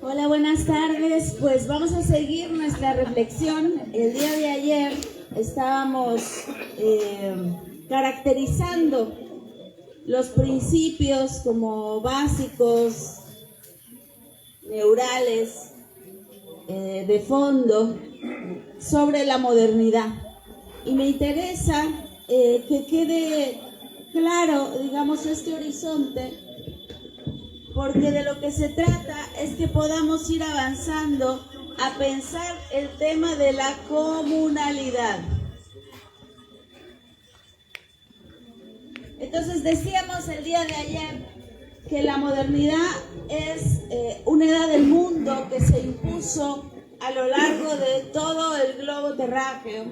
Hola, buenas tardes. Pues vamos a seguir nuestra reflexión. El día de ayer estábamos caracterizando los principios como básicos, neurales, de fondo, sobre la modernidad. Y me interesa que quede claro, digamos, este horizonte, porque de lo que se trata es que podamos ir avanzando a pensar el tema de la comunalidad. Entonces decíamos el día de ayer que la modernidad es una edad del mundo que se impuso a lo largo de todo el globo terráqueo.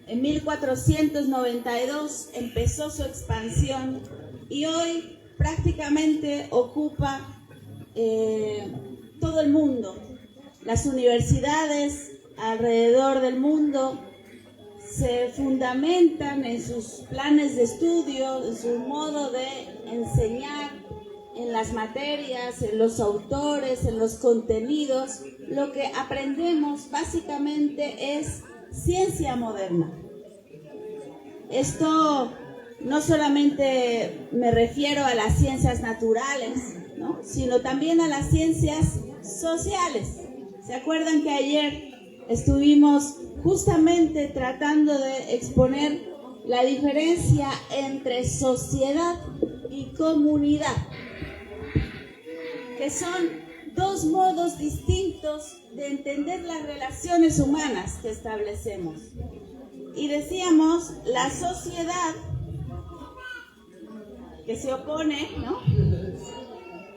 En 1492 empezó su expansión y hoy prácticamente ocupa todo el mundo. Las universidades alrededor del mundo se fundamentan en sus planes de estudio, en su modo de enseñar, en las materias, en los autores, en los contenidos. Lo que aprendemos básicamente es ciencia moderna. Esto no solamente me refiero a las ciencias naturales, ¿no?, sino también a las ciencias sociales. ¿Se acuerdan que ayer estuvimos justamente tratando de exponer la diferencia entre sociedad y comunidad, que son dos modos distintos de entender las relaciones humanas que establecemos? Y decíamos, la sociedad, que se opone, ¿no?,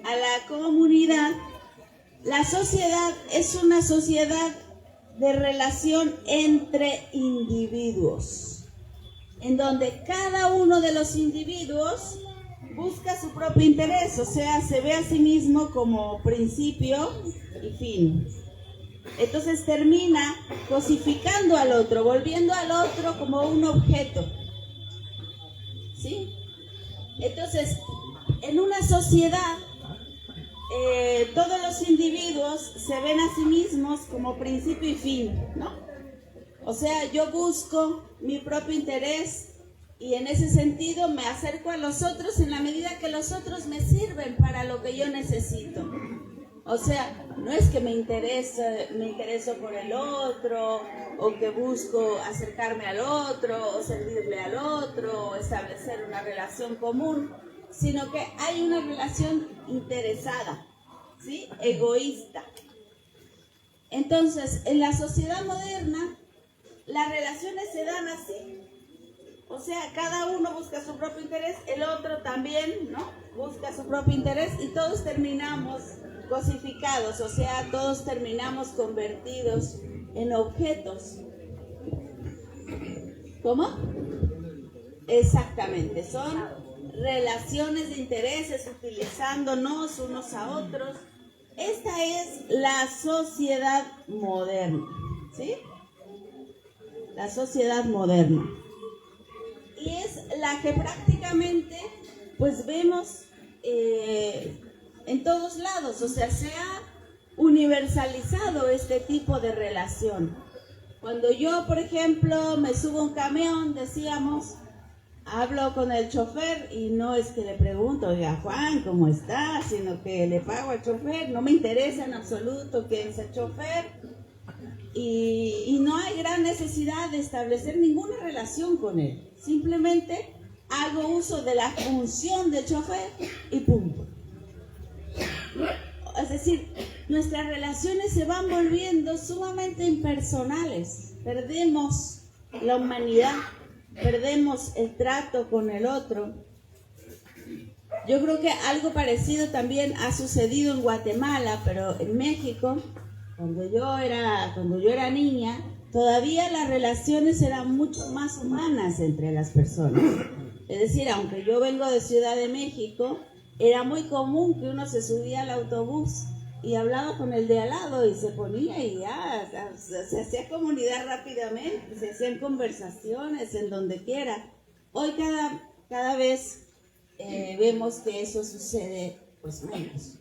a la comunidad. La sociedad es una sociedad de relación entre individuos, en donde cada uno de los individuos busca su propio interés, o sea, se ve a sí mismo como principio y fin. Entonces termina cosificando al otro, volviendo al otro como un objeto, ¿sí? Entonces, en una sociedad, todos los individuos se ven a sí mismos como principio y fin, ¿no? O sea, yo busco mi propio interés y en ese sentido me acerco a los otros en la medida que los otros me sirven para lo que yo necesito. O sea, no es que me intereso por el otro, o que busco acercarme al otro, o servirle al otro, o establecer una relación común, sino que hay una relación interesada, ¿sí?, egoísta. Entonces, en la sociedad moderna, las relaciones se dan así. O sea, cada uno busca su propio interés, el otro también, ¿no?, busca su propio interés y todos terminamos cosificados, o sea, todos terminamos convertidos en objetos. ¿Cómo? Exactamente, son relaciones de intereses utilizándonos unos a otros. Esta es la sociedad moderna, ¿sí? La sociedad moderna. Y es la que prácticamente, pues vemos en todos lados, o sea, se ha universalizado este tipo de relación. Cuando yo, por ejemplo, me subo a un camión, decíamos, hablo con el chofer y no es que le pregunto, oiga, Juan, ¿cómo está?, sino que le pago al chofer, no me interesa en absoluto quién es el chofer y no hay gran necesidad de establecer ninguna relación con él. Simplemente hago uso de la función de chofer y punto. Es decir, nuestras relaciones se van volviendo sumamente impersonales. Perdemos la humanidad, perdemos el trato con el otro. Yo creo que algo parecido también ha sucedido en Guatemala, pero en México, cuando yo era niña, todavía las relaciones eran mucho más humanas entre las personas. Es decir, aunque yo vengo de Ciudad de México, era muy común que uno se subía al autobús y hablaba con el de al lado y se ponía y ya, se hacía comunidad rápidamente, se hacían conversaciones en donde quiera. Hoy cada vez vemos que eso sucede pues menos.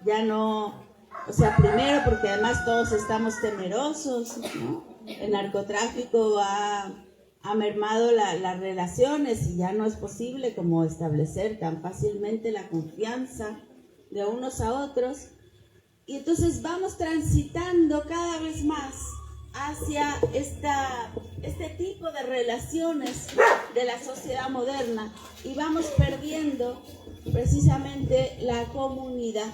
Ya no O sea, primero porque además todos estamos temerosos, ¿no? El narcotráfico ha mermado las relaciones y ya no es posible como establecer tan fácilmente la confianza de unos a otros. Y entonces vamos transitando cada vez más hacia este tipo de relaciones de la sociedad moderna y vamos perdiendo precisamente la comunidad.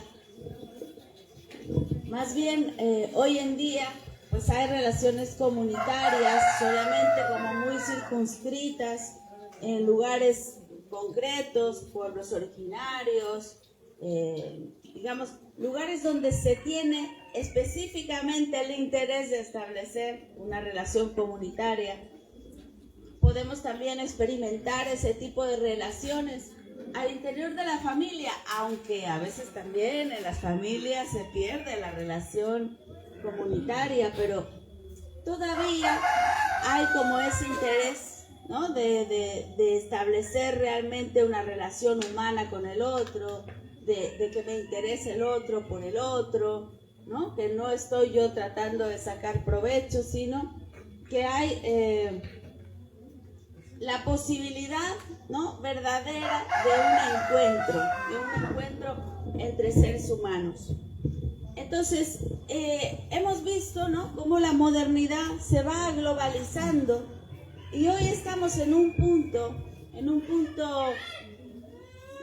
Más bien, hoy en día, pues hay relaciones comunitarias solamente como muy circunscritas en lugares concretos, pueblos originarios, digamos, lugares donde se tiene específicamente el interés de establecer una relación comunitaria. Podemos también experimentar ese tipo de relaciones al interior de la familia, aunque a veces también en las familias se pierde la relación comunitaria, pero todavía hay como ese interés, ¿no? de establecer realmente una relación humana con el otro, de que me interese el otro por el otro, ¿no? Que no estoy yo tratando de sacar provecho, sino que hay la posibilidad, ¿no? verdadera de un encuentro entre seres humanos. Entonces, hemos visto, ¿no? cómo la modernidad se va globalizando y hoy estamos en un punto,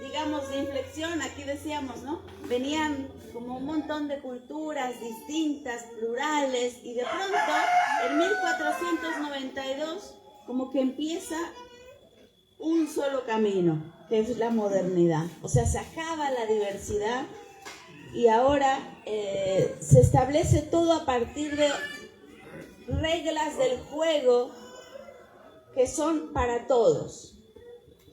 digamos, de inflexión. Aquí decíamos, ¿no? Venían como un montón de culturas distintas, plurales, y de pronto, en 1492, como que empieza un solo camino, que es la modernidad. O sea, se acaba la diversidad y ahora se establece todo a partir de reglas del juego que son para todos.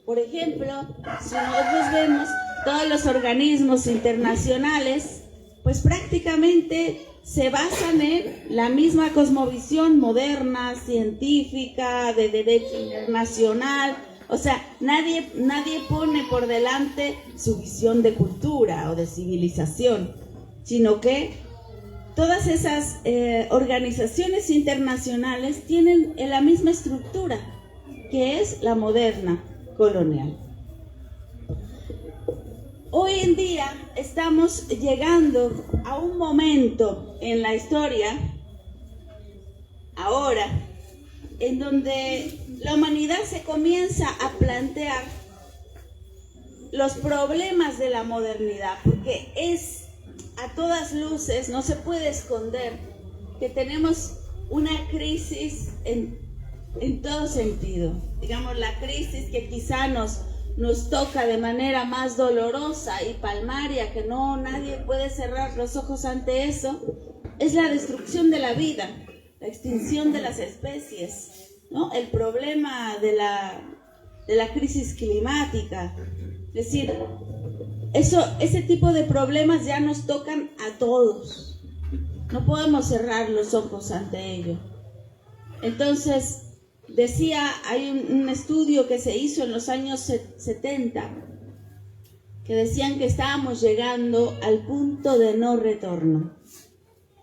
Por ejemplo, si nosotros vemos todos los organismos internacionales, pues prácticamente se basan en la misma cosmovisión moderna, científica, de derecho internacional. O sea, nadie pone por delante su visión de cultura o de civilización, sino que todas esas organizaciones internacionales tienen la misma estructura, que es la moderna colonial. Hoy en día estamos llegando a un momento en la historia, ahora, en donde la humanidad se comienza a plantear los problemas de la modernidad, porque es a todas luces, no se puede esconder que tenemos una crisis en todo sentido. Digamos, la crisis que quizá nos toca de manera más dolorosa y palmaria, que no nadie puede cerrar los ojos ante eso, es la destrucción de la vida, la extinción de las especies, ¿no? El problema de la crisis climática. Es decir, ese tipo de problemas ya nos tocan a todos. No podemos cerrar los ojos ante ello. Entonces, decía, hay un estudio que se hizo en los años 70 que decían que estábamos llegando al punto de no retorno.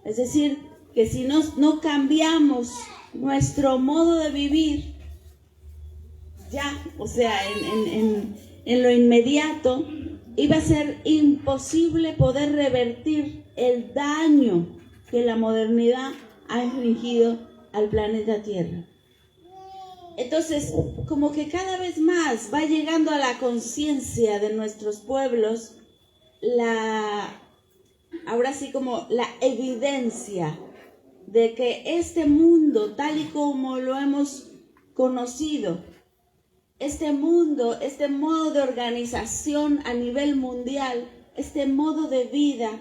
Es decir, que si no cambiamos nuestro modo de vivir, ya, o sea, en lo inmediato, iba a ser imposible poder revertir el daño que la modernidad ha infligido al planeta Tierra. Entonces, como que cada vez más va llegando a la conciencia de nuestros pueblos ahora sí como la evidencia de que este mundo, tal y como lo hemos conocido, este mundo, este modo de organización a nivel mundial, este modo de vida,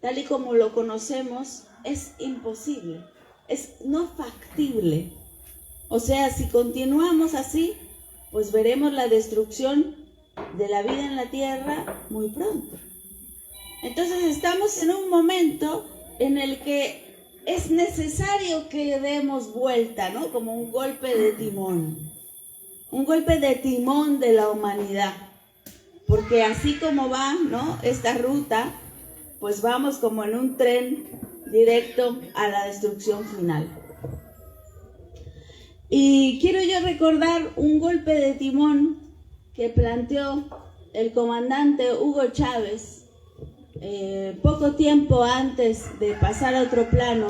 tal y como lo conocemos, es imposible, es no factible. O sea, si continuamos así, pues veremos la destrucción de la vida en la Tierra muy pronto. Entonces estamos en un momento en el que es necesario que demos vuelta, ¿no? Como un golpe de timón. Un golpe de timón de la humanidad. Porque así como va, ¿no? Esta ruta, pues vamos como en un tren directo a la destrucción final. Y quiero yo recordar un golpe de timón que planteó el comandante Hugo Chávez poco tiempo antes de pasar a otro plano.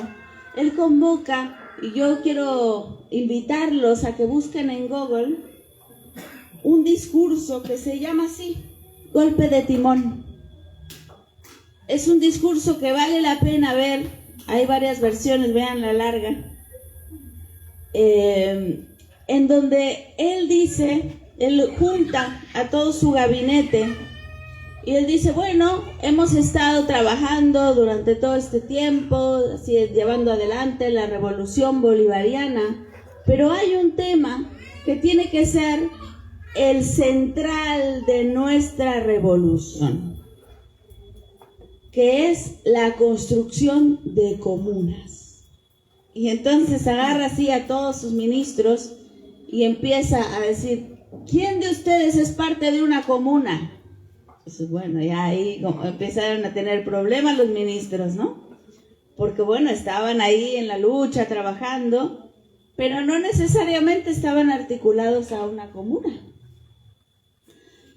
Él convoca, y yo quiero invitarlos a que busquen en Google un discurso que se llama así, golpe de timón. Es un discurso que vale la pena ver, hay varias versiones, vean la larga, en donde él dice, él junta a todo su gabinete y él dice, bueno, hemos estado trabajando durante todo este tiempo, así, llevando adelante la revolución bolivariana, pero hay un tema que tiene que ser el central de nuestra revolución, que es la construcción de comunas. Y entonces agarra así a todos sus ministros y empieza a decir, ¿quién de ustedes es parte de una comuna? Pues bueno, ya ahí empezaron a tener problemas los ministros, ¿no? Porque bueno, estaban ahí en la lucha, trabajando, pero no necesariamente estaban articulados a una comuna.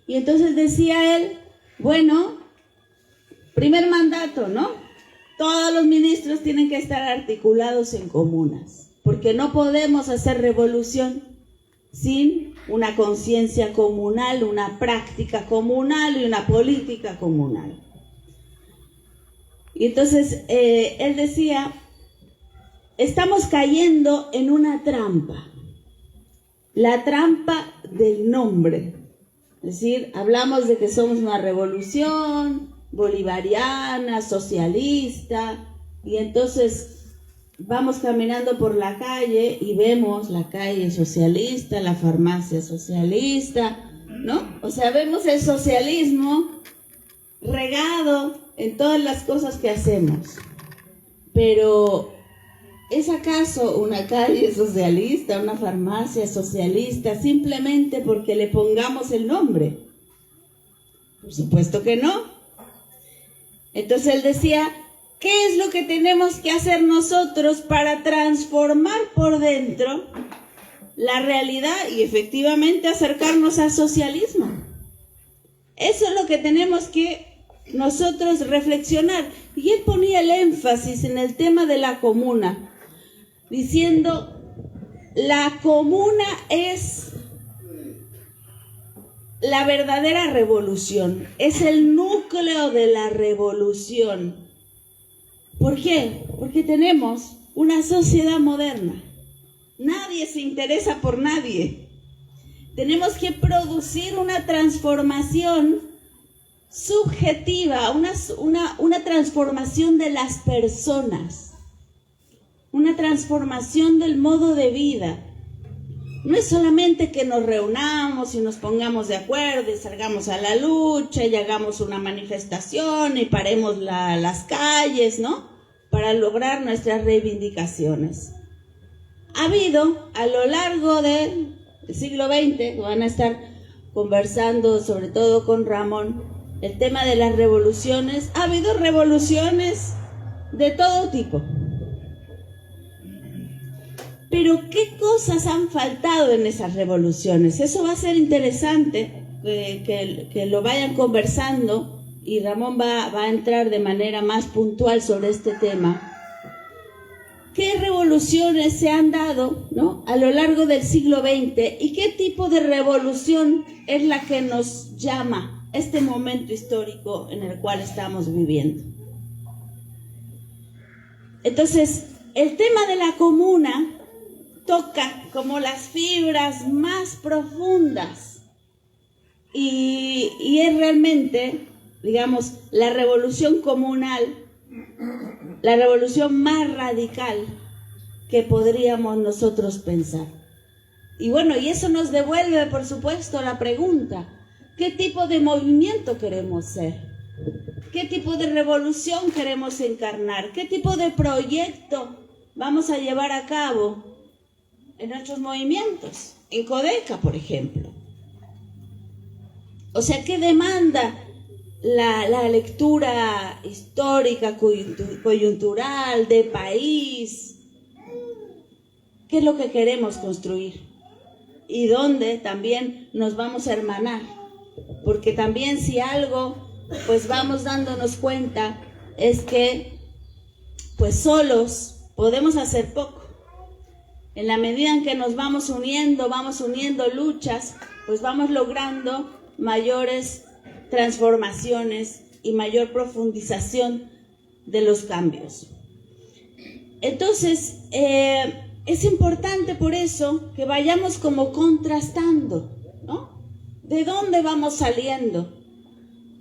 Y entonces decía él, bueno, primer mandato, ¿no? Todos los ministros tienen que estar articulados en comunas, porque no podemos hacer revolución sin una conciencia comunal, una práctica comunal y una política comunal. Y entonces él decía, estamos cayendo en una trampa, la trampa del nombre. Es decir, hablamos de que somos una revolución bolivariana, socialista, y entonces vamos caminando por la calle y vemos la calle socialista, la farmacia socialista, ¿no? O sea, vemos el socialismo regado en todas las cosas que hacemos. Pero, ¿es acaso una calle socialista, una farmacia socialista, simplemente porque le pongamos el nombre? Por supuesto que no. Entonces él decía, ¿qué es lo que tenemos que hacer nosotros para transformar por dentro la realidad y efectivamente acercarnos al socialismo? Eso es lo que tenemos que nosotros reflexionar. Y él ponía el énfasis en el tema de la comuna, diciendo, la comuna es la verdadera revolución, es el núcleo de la revolución. ¿Por qué? Porque tenemos una sociedad moderna. Nadie se interesa por nadie. Tenemos que producir una transformación subjetiva, una transformación de las personas, una transformación del modo de vida. No es solamente que nos reunamos y nos pongamos de acuerdo y salgamos a la lucha y hagamos una manifestación y paremos las calles, ¿no? Para lograr nuestras reivindicaciones. Ha habido a lo largo del siglo XX, van a estar conversando sobre todo con Ramón, el tema de las revoluciones. Ha habido revoluciones de todo tipo. Pero ¿qué cosas han faltado en esas revoluciones? Eso va a ser interesante que lo vayan conversando y Ramón va a entrar de manera más puntual sobre este tema. ¿Qué revoluciones se han dado, ¿no?, a lo largo del siglo XX y qué tipo de revolución es la que nos llama este momento histórico en el cual estamos viviendo? Entonces, el tema de la comuna toca como las fibras más profundas y es realmente, digamos, la revolución comunal, la revolución más radical que podríamos nosotros pensar. Y bueno, y eso nos devuelve, por supuesto, la pregunta, ¿qué tipo de movimiento queremos ser? ¿Qué tipo de revolución queremos encarnar? ¿Qué tipo de proyecto vamos a llevar a cabo en nuestros movimientos? En Codeca, por ejemplo. O sea, ¿qué demanda la lectura histórica, coyuntural, de país. ¿Qué es lo que queremos construir? Y dónde también nos vamos a hermanar. Porque también si algo, pues vamos dándonos cuenta, es que pues solos podemos hacer poco. En la medida en que nos vamos uniendo luchas, pues vamos logrando mayores transformaciones y mayor profundización de los cambios. Entonces, es importante por eso que vayamos como contrastando, ¿no? ¿De dónde vamos saliendo?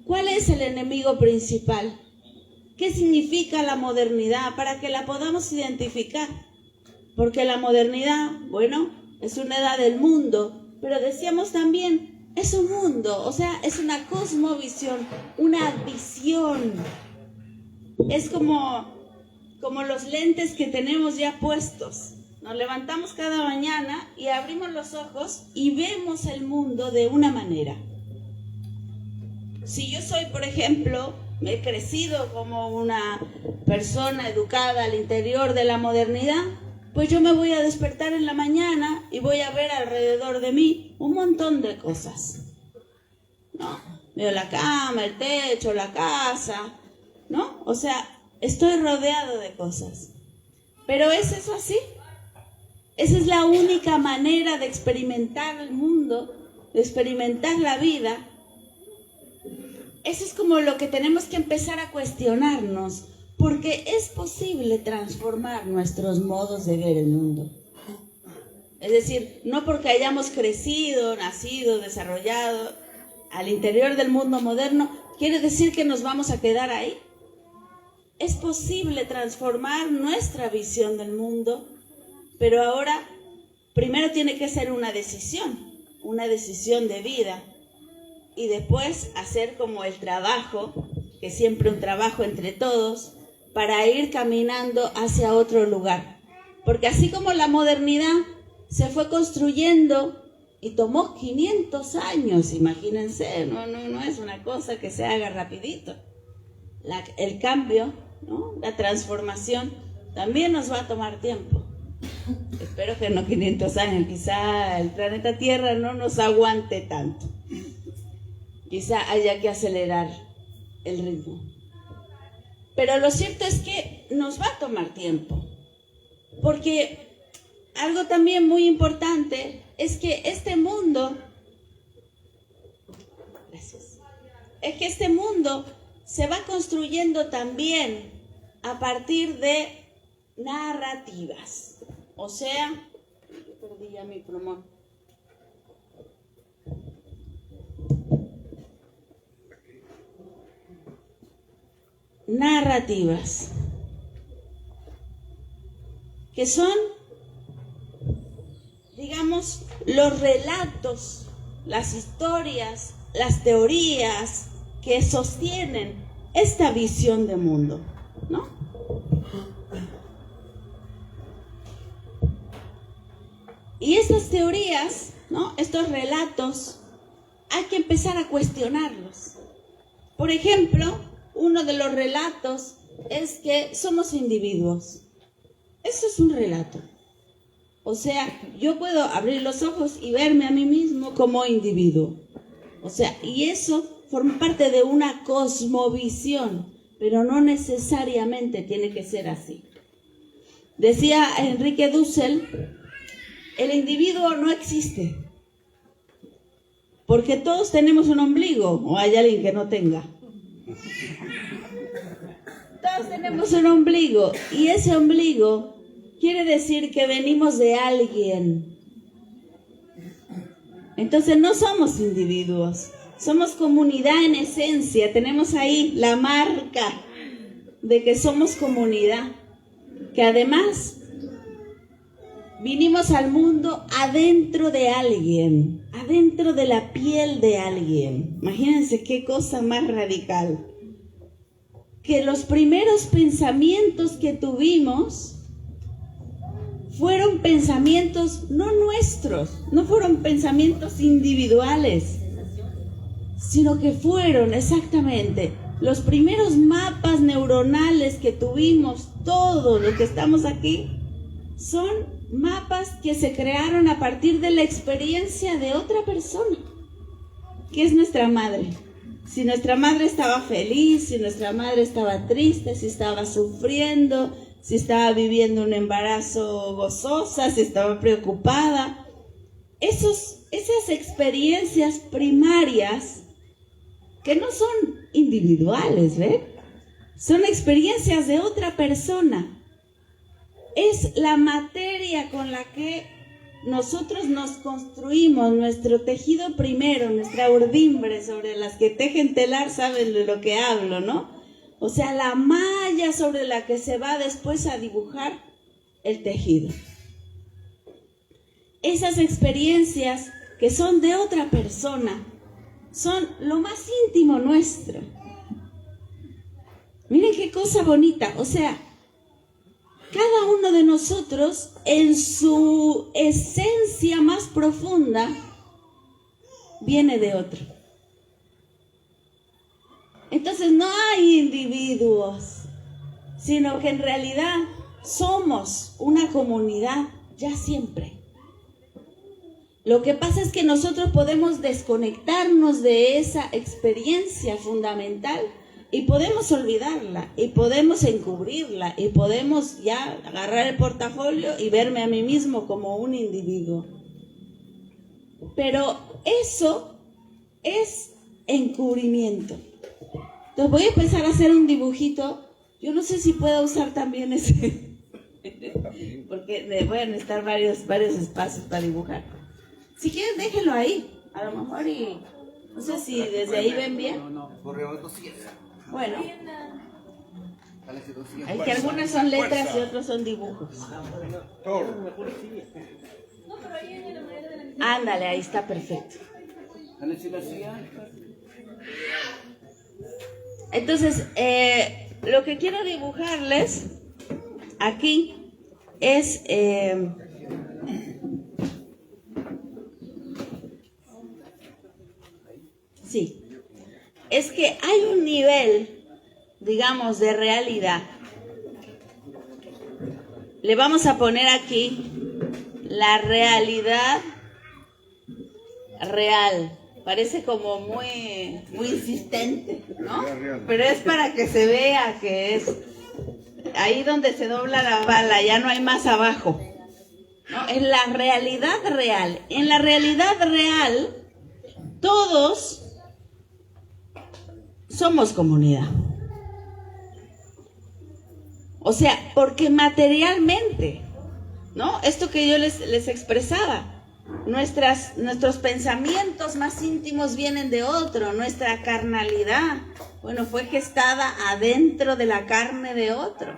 ¿Cuál es el enemigo principal? ¿Qué significa la modernidad? Para que la podamos identificar. Porque la modernidad, bueno, es una edad del mundo, pero decíamos también, es un mundo, o sea, es una cosmovisión, una visión. Es como los lentes que tenemos ya puestos. Nos levantamos cada mañana y abrimos los ojos y vemos el mundo de una manera. Si yo soy, por ejemplo, me he crecido como una persona educada al interior de la modernidad, pues yo me voy a despertar en la mañana y voy a ver alrededor de mí un montón de cosas, ¿no? Veo la cama, el techo, la casa, ¿no? O sea, estoy rodeado de cosas. Pero ¿es eso así? Esa es la única manera de experimentar el mundo, de experimentar la vida. Eso es como lo que tenemos que empezar a cuestionarnos, porque es posible transformar nuestros modos de ver el mundo. Es decir, no porque hayamos crecido, nacido, desarrollado al interior del mundo moderno, quiere decir que nos vamos a quedar ahí. Es posible transformar nuestra visión del mundo, pero ahora primero tiene que ser una decisión de vida, y después hacer como el trabajo, que siempre un trabajo entre todos, para ir caminando hacia otro lugar. Porque así como la modernidad se fue construyendo y tomó 500 años, imagínense, no es una cosa que se haga rapidito. El cambio, ¿no? La transformación también nos va a tomar tiempo. Espero que no 500 años, quizá el planeta Tierra no nos aguante tanto. Quizá haya que acelerar el ritmo. Pero lo cierto es que nos va a tomar tiempo. Porque algo también muy importante es que este mundo se va construyendo también a partir de narrativas. O sea, perdí ya mi plumón. Narrativas, que son, digamos, los relatos, las historias, las teorías que sostienen esta visión de mundo, ¿no? Y estas teorías, ¿no? Estos relatos, hay que empezar a cuestionarlos. Por ejemplo, uno de los relatos es que somos individuos. Eso es un relato. O sea, yo puedo abrir los ojos y verme a mí mismo como individuo. O sea, y eso forma parte de una cosmovisión, pero no necesariamente tiene que ser así. Decía Enrique Dussel, el individuo no existe, porque todos tenemos un ombligo, o hay alguien que no tenga. Todos tenemos un ombligo, y ese ombligo quiere decir que venimos de alguien. Entonces no somos individuos, somos comunidad en esencia. Tenemos ahí la marca de que somos comunidad, que además vinimos al mundo adentro de alguien, adentro de la piel de alguien. Imagínense qué cosa más radical. Que los primeros pensamientos que tuvimos fueron pensamientos no nuestros, no fueron pensamientos individuales, sino que fueron exactamente los primeros mapas neuronales que tuvimos, todos los que estamos aquí, son mapas que se crearon a partir de la experiencia de otra persona, que es nuestra madre. Si nuestra madre estaba feliz, si nuestra madre estaba triste, si estaba sufriendo, si estaba viviendo un embarazo gozosa, si estaba preocupada, esas experiencias primarias que no son individuales, ¿ven? Son experiencias de otra persona. Es la materia con la que nosotros nos construimos nuestro tejido primero, nuestra urdimbre, sobre las que tejen telar, saben de lo que hablo, ¿no? O sea, la malla sobre la que se va después a dibujar el tejido. Esas experiencias que son de otra persona son lo más íntimo nuestro. Miren qué cosa bonita, o sea, cada uno de nosotros en su esencia más profunda viene de otro. Entonces no hay individuos, sino que en realidad somos una comunidad ya siempre. Lo que pasa es que nosotros podemos desconectarnos de esa experiencia fundamental y podemos olvidarla, y podemos encubrirla, y podemos ya agarrar el portafolio y verme a mí mismo como un individuo. Pero eso es encubrimiento. Entonces voy a empezar a hacer un dibujito. Yo no sé si puedo usar también ese, porque voy a necesitar varios espacios para dibujar. Si quieren, déjenlo ahí, a lo mejor, y no sé si desde ahí ven bien. Bueno, hay que algunas son letras y otros son dibujos. Ándale, ahí está perfecto. Entonces, lo que quiero dibujarles aquí es es que hay un nivel, digamos, de realidad. Le vamos a poner aquí la realidad real. Parece como muy insistente, ¿no? Pero es para que se vea que es ahí donde se dobla la bala, ya no hay más abajo, ¿no? En la realidad real. En la realidad real, todos somos comunidad. O sea, porque materialmente, ¿no? Esto que yo les expresaba, nuestros pensamientos más íntimos vienen de otro, nuestra carnalidad, bueno, fue gestada adentro de la carne de otro.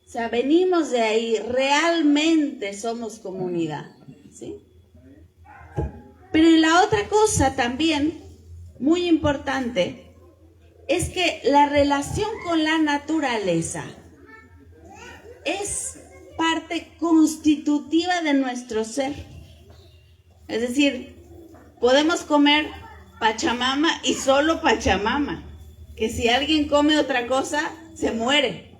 O sea, venimos de ahí, realmente somos comunidad, ¿sí? Pero la otra cosa también, muy importante, es que la relación con la naturaleza es parte constitutiva de nuestro ser. Es decir, podemos comer Pachamama y solo Pachamama, que si alguien come otra cosa, se muere.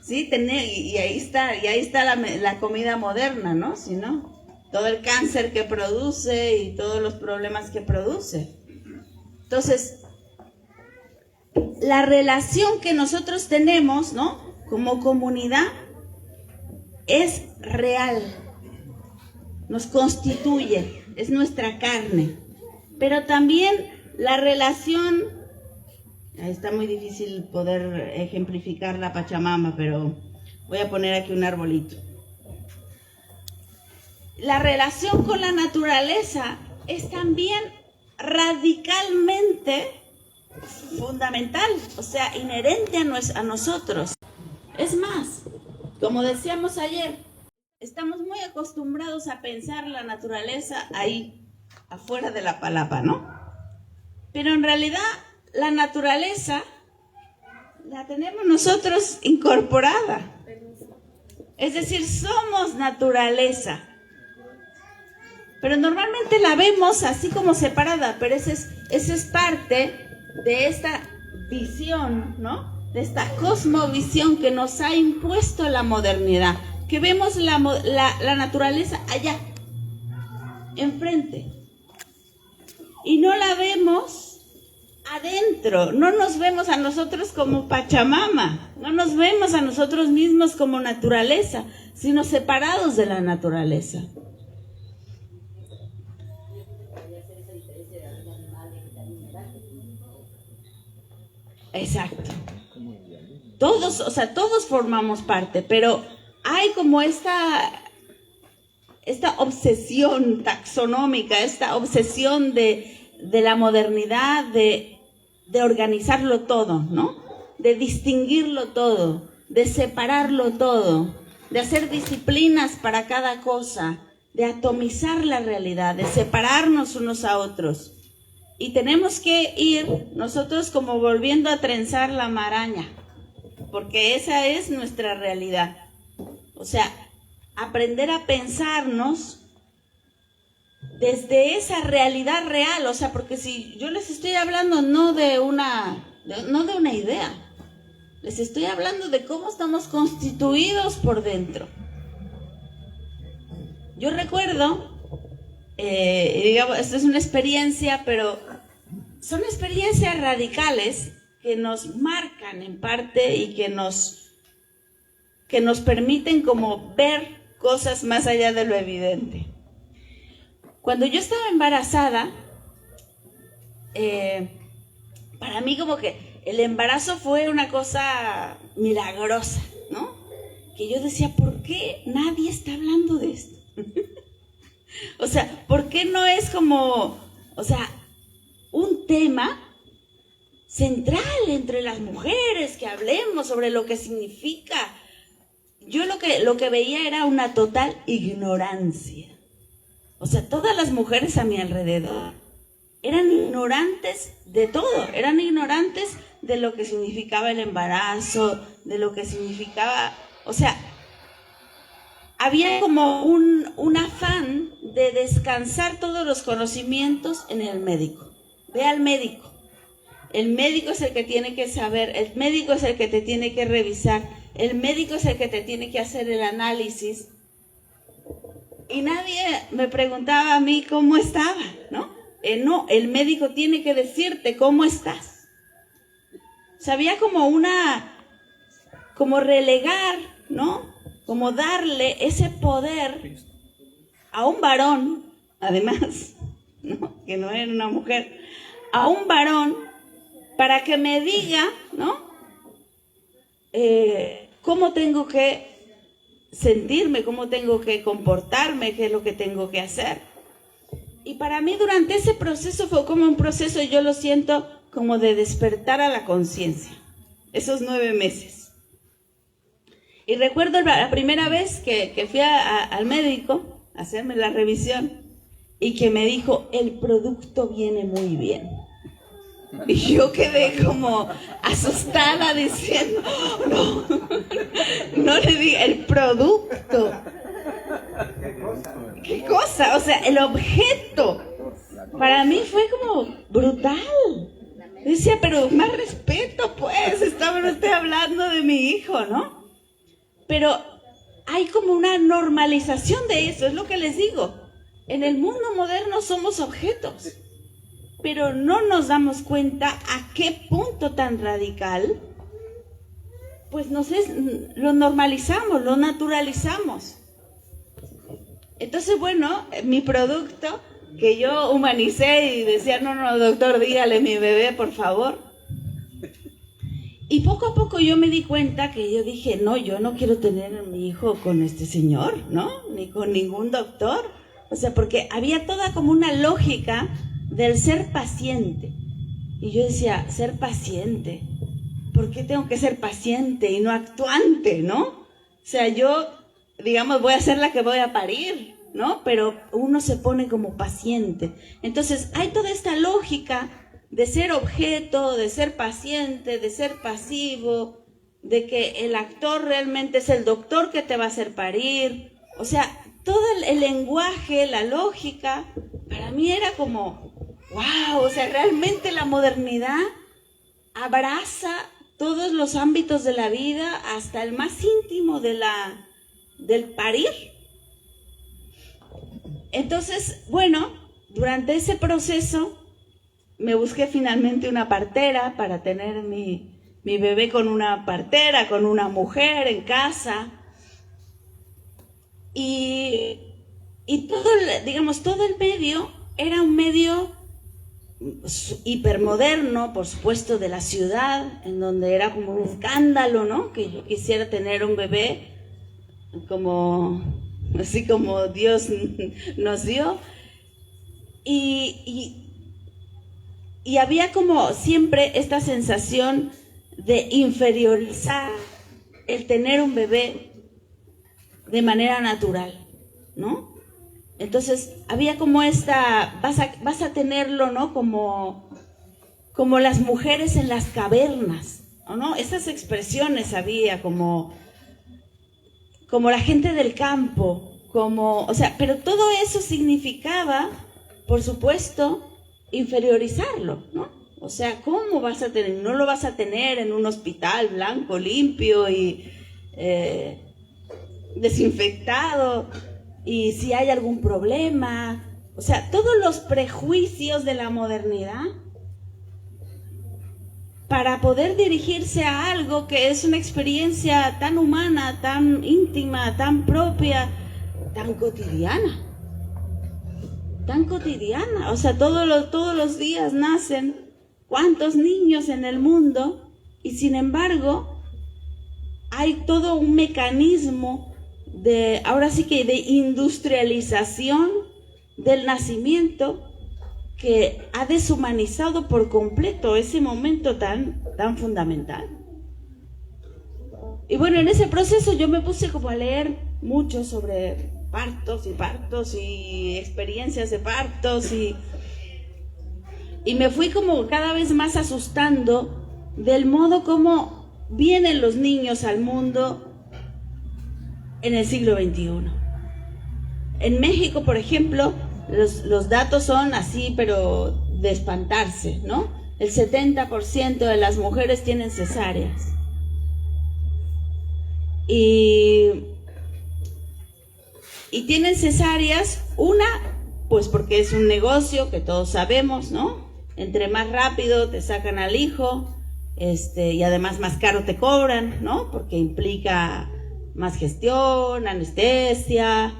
¿Sí? Y ahí está la comida moderna, ¿no? Si no, todo el cáncer que produce y todos los problemas que produce. Entonces, la relación que nosotros tenemos, ¿no?, como comunidad es real, nos constituye, es nuestra carne. Pero también la relación, está muy difícil poder ejemplificar la Pachamama, pero voy a poner aquí un arbolito. La relación con la naturaleza es también radicalmente fundamental, o sea, inherente a nosotros. Es más, como decíamos ayer, estamos muy acostumbrados a pensar la naturaleza ahí, afuera de la palapa, ¿no? Pero en realidad la naturaleza la tenemos nosotros incorporada. Es decir, somos naturaleza. Pero normalmente la vemos así como separada, pero esa es parte de esta visión, ¿no? De esta cosmovisión que nos ha impuesto la modernidad, que vemos la naturaleza allá, enfrente, y no la vemos adentro, no nos vemos a nosotros como Pachamama, no nos vemos a nosotros mismos como naturaleza, sino separados de la naturaleza. Exacto. Todos formamos parte, pero hay como esta obsesión taxonómica, esta obsesión de la modernidad, de organizarlo todo, ¿no? De distinguirlo todo, de separarlo todo, de hacer disciplinas para cada cosa, de atomizar la realidad, de separarnos unos a otros. Y tenemos que ir nosotros como volviendo a trenzar la maraña, porque esa es nuestra realidad. O sea, aprender a pensarnos desde esa realidad real. O sea, porque si yo les estoy hablando no de una idea, les estoy hablando de cómo estamos constituidos por dentro. Yo recuerdo, digamos, esto es una experiencia, pero son experiencias radicales que nos marcan en parte y que nos permiten como ver cosas más allá de lo evidente. Cuando yo estaba embarazada, para mí como que el embarazo fue una cosa milagrosa, ¿no? Que yo decía, ¿por qué nadie está hablando de esto? O sea, ¿por qué no es como, o sea, un tema central entre las mujeres, que hablemos sobre lo que significa? Yo lo que veía era una total ignorancia. O sea, todas las mujeres a mi alrededor eran ignorantes de todo, eran ignorantes de lo que significaba el embarazo, de lo que significaba, o sea, había como un afán de descansar todos los conocimientos en el médico. Ve al médico. El médico es el que tiene que saber, el médico es el que te tiene que revisar, el médico es el que te tiene que hacer el análisis. Y nadie me preguntaba a mí cómo estaba, ¿no? No, el médico tiene que decirte cómo estás. O sea, había como relegar, ¿no? Como darle ese poder a un varón, además, ¿no? Que no era una mujer, a un varón para que me diga, ¿no? Cómo tengo que sentirme, cómo tengo que comportarme, qué es lo que tengo que hacer. Y para mí durante ese proceso fue como un proceso, yo lo siento, como de despertar a la conciencia, esos 9 meses. Y recuerdo la primera vez que fui al médico a hacerme la revisión y que me dijo, el producto viene muy bien. Y yo quedé como asustada diciendo, no le diga, el producto. ¿Qué cosa? O sea, el objeto. Para mí fue como brutal. Yo decía, pero más respeto, pues, no estoy hablando de mi hijo, ¿no? Pero hay como una normalización de eso, es lo que les digo. En el mundo moderno somos objetos, pero no nos damos cuenta a qué punto tan radical, pues lo normalizamos, lo naturalizamos. Entonces, bueno, mi producto, que yo humanicé y decía, no, doctor, dígale mi bebé, por favor. Y poco a poco yo me di cuenta que yo dije, no, yo no quiero tener a mi hijo con este señor, ¿no? Ni con ningún doctor. O sea, porque había toda como una lógica del ser paciente. Y yo decía, ser paciente, ¿por qué tengo que ser paciente y no actuante, no? O sea, yo, digamos, voy a ser la que voy a parir, ¿no? Pero uno se pone como paciente. Entonces, hay toda esta lógica de ser objeto, de ser paciente, de ser pasivo, de que el actor realmente es el doctor que te va a hacer parir. O sea, todo el lenguaje, la lógica, para mí era como, wow, o sea, realmente la modernidad abraza todos los ámbitos de la vida, hasta el más íntimo del parir. Entonces, bueno, durante ese proceso me busqué finalmente una partera para tener mi bebé con una partera, con una mujer en casa. Y todo, digamos, todo el medio era un medio hipermoderno, por supuesto, de la ciudad, en donde era como un escándalo, ¿no? Que yo quisiera tener un bebé así como Dios nos dio. Y había como siempre esta sensación de inferiorizar el tener un bebé de manera natural, ¿no? Entonces había como vas a tenerlo, ¿no? Como las mujeres en las cavernas, ¿no? Esas expresiones había como la gente del campo, o sea, pero todo eso significaba, por supuesto, inferiorizarlo, ¿no? O sea, ¿cómo vas a tener? No lo vas a tener en un hospital blanco, limpio y desinfectado, y si hay algún problema, o sea, todos los prejuicios de la modernidad para poder dirigirse a algo que es una experiencia tan humana, tan íntima, tan propia, tan cotidiana. O sea, todos los días nacen cuántos niños en el mundo, y sin embargo hay todo un mecanismo ahora sí que de industrialización del nacimiento, que ha deshumanizado por completo ese momento tan fundamental. Y bueno, en ese proceso yo me puse como a leer mucho sobre partos y experiencias de partos, y me fui como cada vez más asustando del modo como vienen los niños al mundo en el siglo XXI. En México, por ejemplo, los datos son así, pero de espantarse, ¿no? El 70% de las mujeres tienen cesáreas. Y tienen cesáreas, pues porque es un negocio que todos sabemos, ¿no? Entre más rápido te sacan al hijo, y además más caro te cobran, ¿no? Porque implica más gestión, anestesia,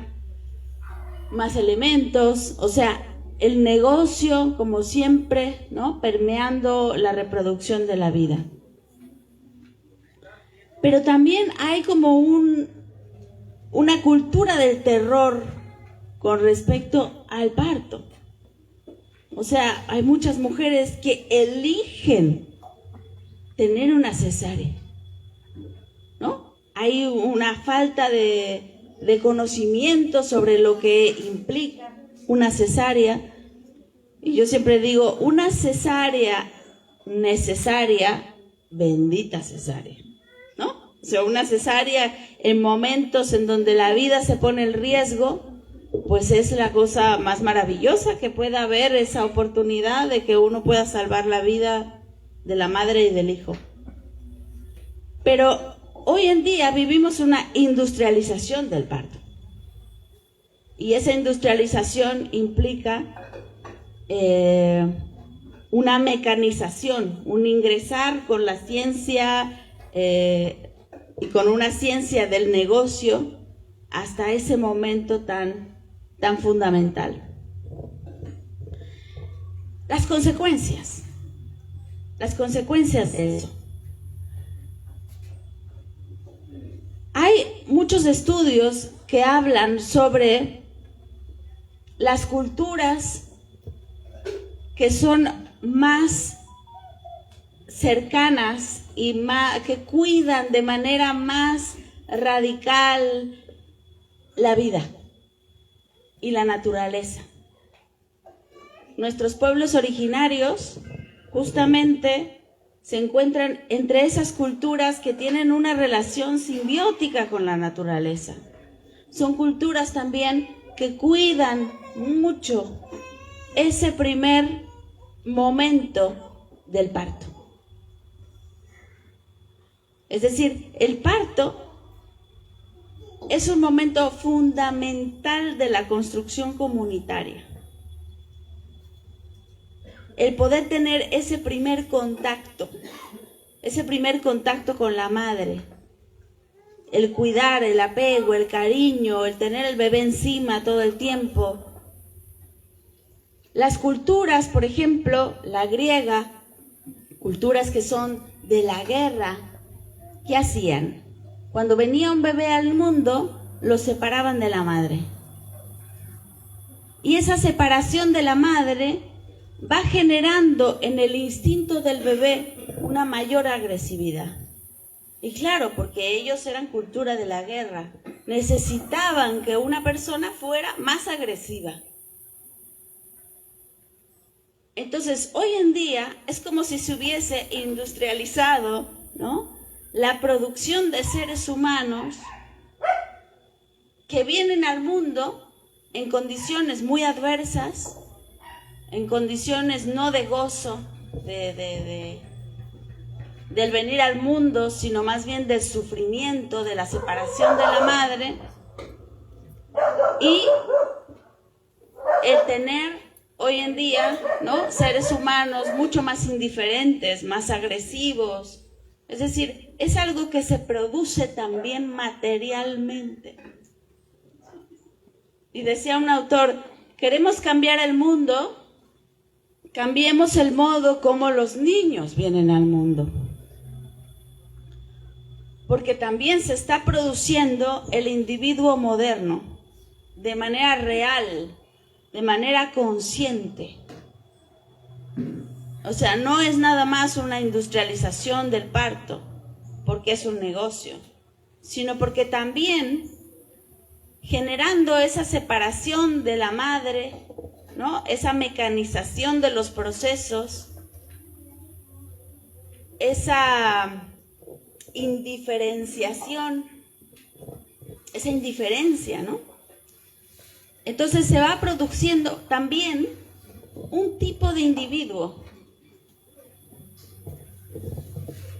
más elementos, o sea, el negocio, como siempre, ¿no? Permeando la reproducción de la vida. Pero también hay como una cultura del terror con respecto al parto. O sea, hay muchas mujeres que eligen tener una cesárea, ¿no? Hay una falta de conocimiento sobre lo que implica una cesárea. Y yo siempre digo, una cesárea necesaria, bendita cesárea, ¿no? O sea, una cesárea en momentos en donde la vida se pone en riesgo, pues es la cosa más maravillosa que pueda haber, esa oportunidad de que uno pueda salvar la vida de la madre y del hijo. Pero hoy en día vivimos una industrialización del parto. Y esa industrialización implica una mecanización, un ingresar con la ciencia y con una ciencia del negocio hasta ese momento tan fundamental. Las consecuencias de eso. Hay muchos estudios que hablan sobre las culturas que son más cercanas y que cuidan de manera más radical la vida y la naturaleza. Nuestros pueblos originarios justamente se encuentran entre esas culturas que tienen una relación simbiótica con la naturaleza. son culturas también que cuidan mucho ese primer momento del parto. Es decir, el parto es un momento fundamental de la construcción comunitaria. El poder tener ese primer contacto con la madre, el cuidar, el apego, el cariño, el tener el bebé encima todo el tiempo. Las culturas, por ejemplo, la griega, culturas que son de la guerra, ¿qué hacían? Cuando venía un bebé al mundo, lo separaban de la madre. Y esa separación de la madre va generando en el instinto del bebé una mayor agresividad. Y claro, porque ellos eran cultura de la guerra, necesitaban que una persona fuera más agresiva. Entonces, hoy en día es como si se hubiese industrializado, ¿no?, la producción de seres humanos que vienen al mundo en condiciones muy adversas, en condiciones no de gozo, del venir al mundo, sino más bien del sufrimiento, de la separación de la madre, y el tener hoy en día, ¿no?, seres humanos mucho más indiferentes, más agresivos. Es decir, es algo que se produce también materialmente. Y decía un autor, queremos cambiar el mundo, cambiemos el modo como los niños vienen al mundo. Porque también se está produciendo el individuo moderno de manera real, de manera consciente. O sea, no es nada más una industrialización del parto, porque es un negocio, sino porque también generando esa separación de la madre, ¿no?, esa mecanización de los procesos, esa indiferenciación, esa indiferencia, ¿no? Entonces se va produciendo también un tipo de individuo.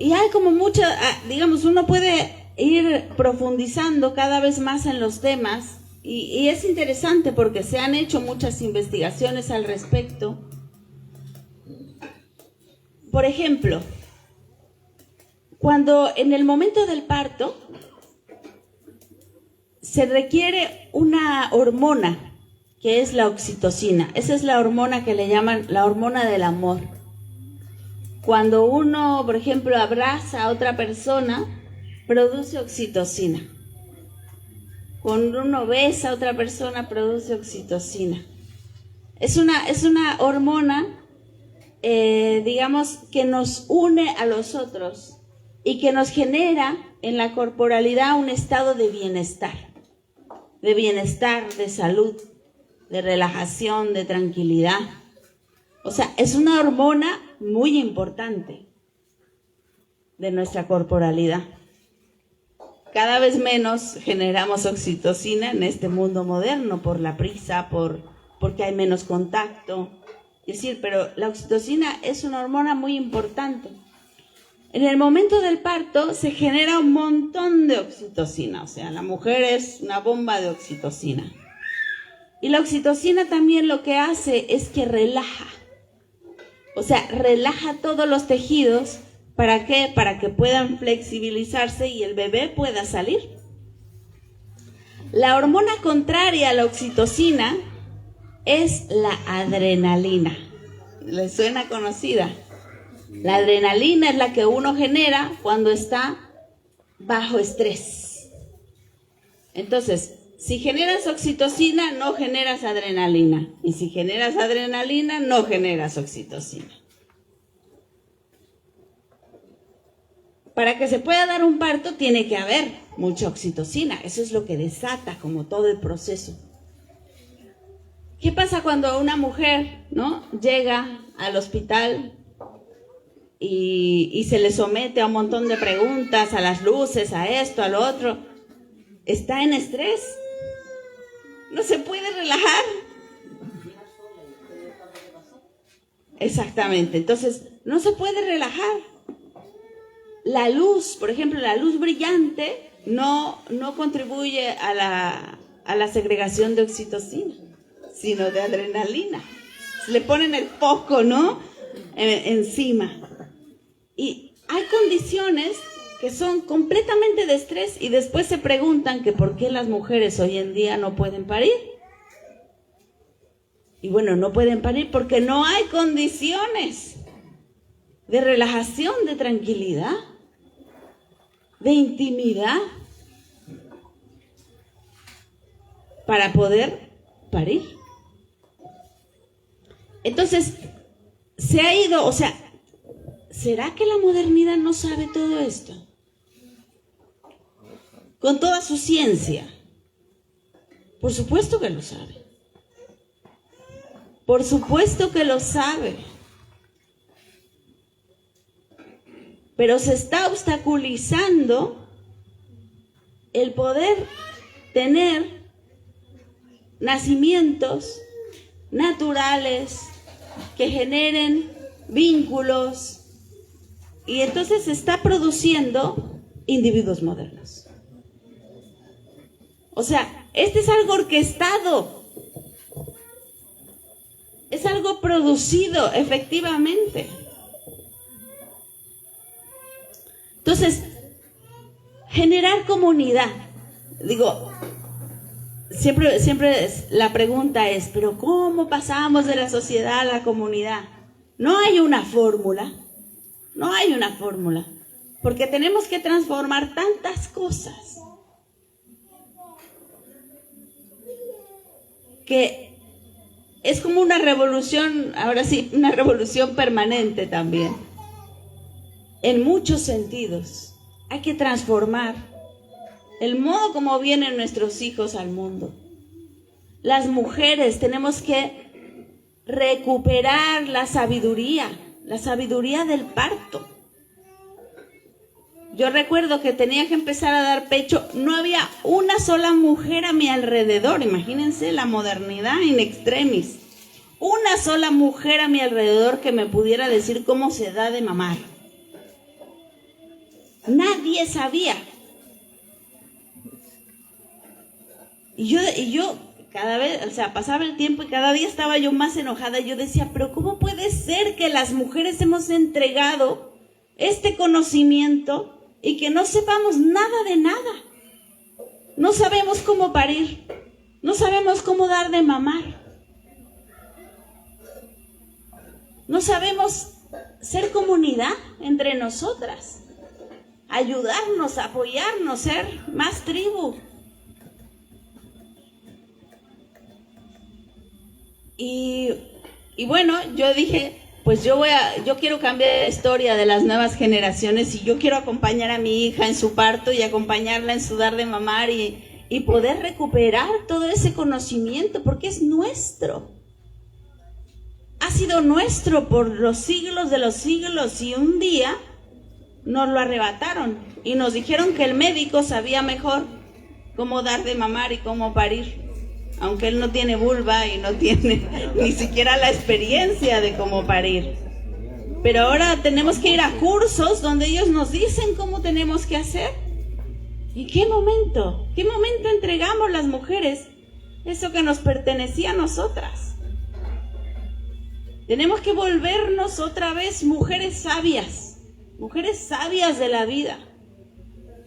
Y hay como mucha, digamos, uno puede ir profundizando cada vez más en los temas y es interesante porque se han hecho muchas investigaciones al respecto. Por ejemplo, cuando en el momento del parto se requiere una hormona que es la oxitocina. Esa es la hormona que le llaman la hormona del amor. Cuando uno, por ejemplo, abraza a otra persona, produce oxitocina. Cuando uno besa a otra persona, produce oxitocina. Es una hormona, digamos, que nos une a los otros y que nos genera en la corporalidad un estado de bienestar, de salud, de relajación, de tranquilidad. O sea, es una hormona muy importante de nuestra corporalidad. Cada vez menos generamos oxitocina en este mundo moderno por la prisa, porque hay menos contacto. Es decir, pero la oxitocina es una hormona muy importante. En el momento del parto se genera un montón de oxitocina, o sea, la mujer es una bomba de oxitocina. Y la oxitocina también lo que hace es que relaja. O sea, relaja todos los tejidos. ¿Para qué? Para que puedan flexibilizarse y el bebé pueda salir. La hormona contraria a la oxitocina es la adrenalina. ¿Les suena conocida? La adrenalina es la que uno genera cuando está bajo estrés. Entonces, si generas oxitocina, no generas adrenalina. Y si generas adrenalina, no generas oxitocina. Para que se pueda dar un parto, tiene que haber mucha oxitocina. Eso es lo que desata como todo el proceso. ¿Qué pasa cuando una mujer, ¿no?, llega al hospital y se le somete a un montón de preguntas, a las luces, a esto, a lo otro? Está en estrés. No se puede relajar. Exactamente, entonces no se puede relajar. La luz, por ejemplo, la luz brillante no contribuye a la segregación de oxitocina, sino de adrenalina. Le ponen el foco, ¿no? Encima. Y hay condiciones que son completamente de estrés y después se preguntan que por qué las mujeres hoy en día no pueden parir. Y bueno, no pueden parir porque no hay condiciones de relajación, de tranquilidad, de intimidad para poder parir. Entonces, se ha ido, o sea, ¿será que la modernidad no sabe todo esto? Con toda su ciencia. Por supuesto que lo sabe. Por supuesto que lo sabe. Pero se está obstaculizando el poder tener nacimientos naturales que generen vínculos y entonces se está produciendo individuos modernos. O sea, este es algo orquestado, es algo producido efectivamente. Entonces, generar comunidad, digo, siempre la pregunta es, ¿pero cómo pasamos de la sociedad a la comunidad? No hay una fórmula, porque tenemos que transformar tantas cosas que es como una revolución, ahora sí, una revolución permanente también. En muchos sentidos, hay que transformar el modo como vienen nuestros hijos al mundo. Las mujeres tenemos que recuperar la sabiduría del parto. Yo recuerdo que tenía que empezar a dar pecho, no había una sola mujer a mi alrededor, imagínense la modernidad in extremis. Una sola mujer a mi alrededor que me pudiera decir cómo se da de mamar. Nadie sabía. Y yo cada vez, o sea, pasaba el tiempo y cada día estaba yo más enojada. Yo decía, pero ¿cómo puede ser que las mujeres hemos entregado este conocimiento y que no sepamos nada de nada? No sabemos cómo parir, no sabemos cómo dar de mamar, no sabemos ser comunidad entre nosotras, ayudarnos, apoyarnos, ser más tribu. Y bueno, yo dije, pues yo quiero cambiar la historia de las nuevas generaciones y yo quiero acompañar a mi hija en su parto y acompañarla en su dar de mamar y poder recuperar todo ese conocimiento porque es nuestro. Ha sido nuestro por los siglos de los siglos y un día nos lo arrebataron y nos dijeron que el médico sabía mejor cómo dar de mamar y cómo parir. Aunque él no tiene vulva y no tiene ni siquiera la experiencia de cómo parir. Pero ahora tenemos que ir a cursos donde ellos nos dicen cómo tenemos que hacer. ¿Y qué momento entregamos las mujeres eso que nos pertenecía a nosotras? Tenemos que volvernos otra vez mujeres sabias de la vida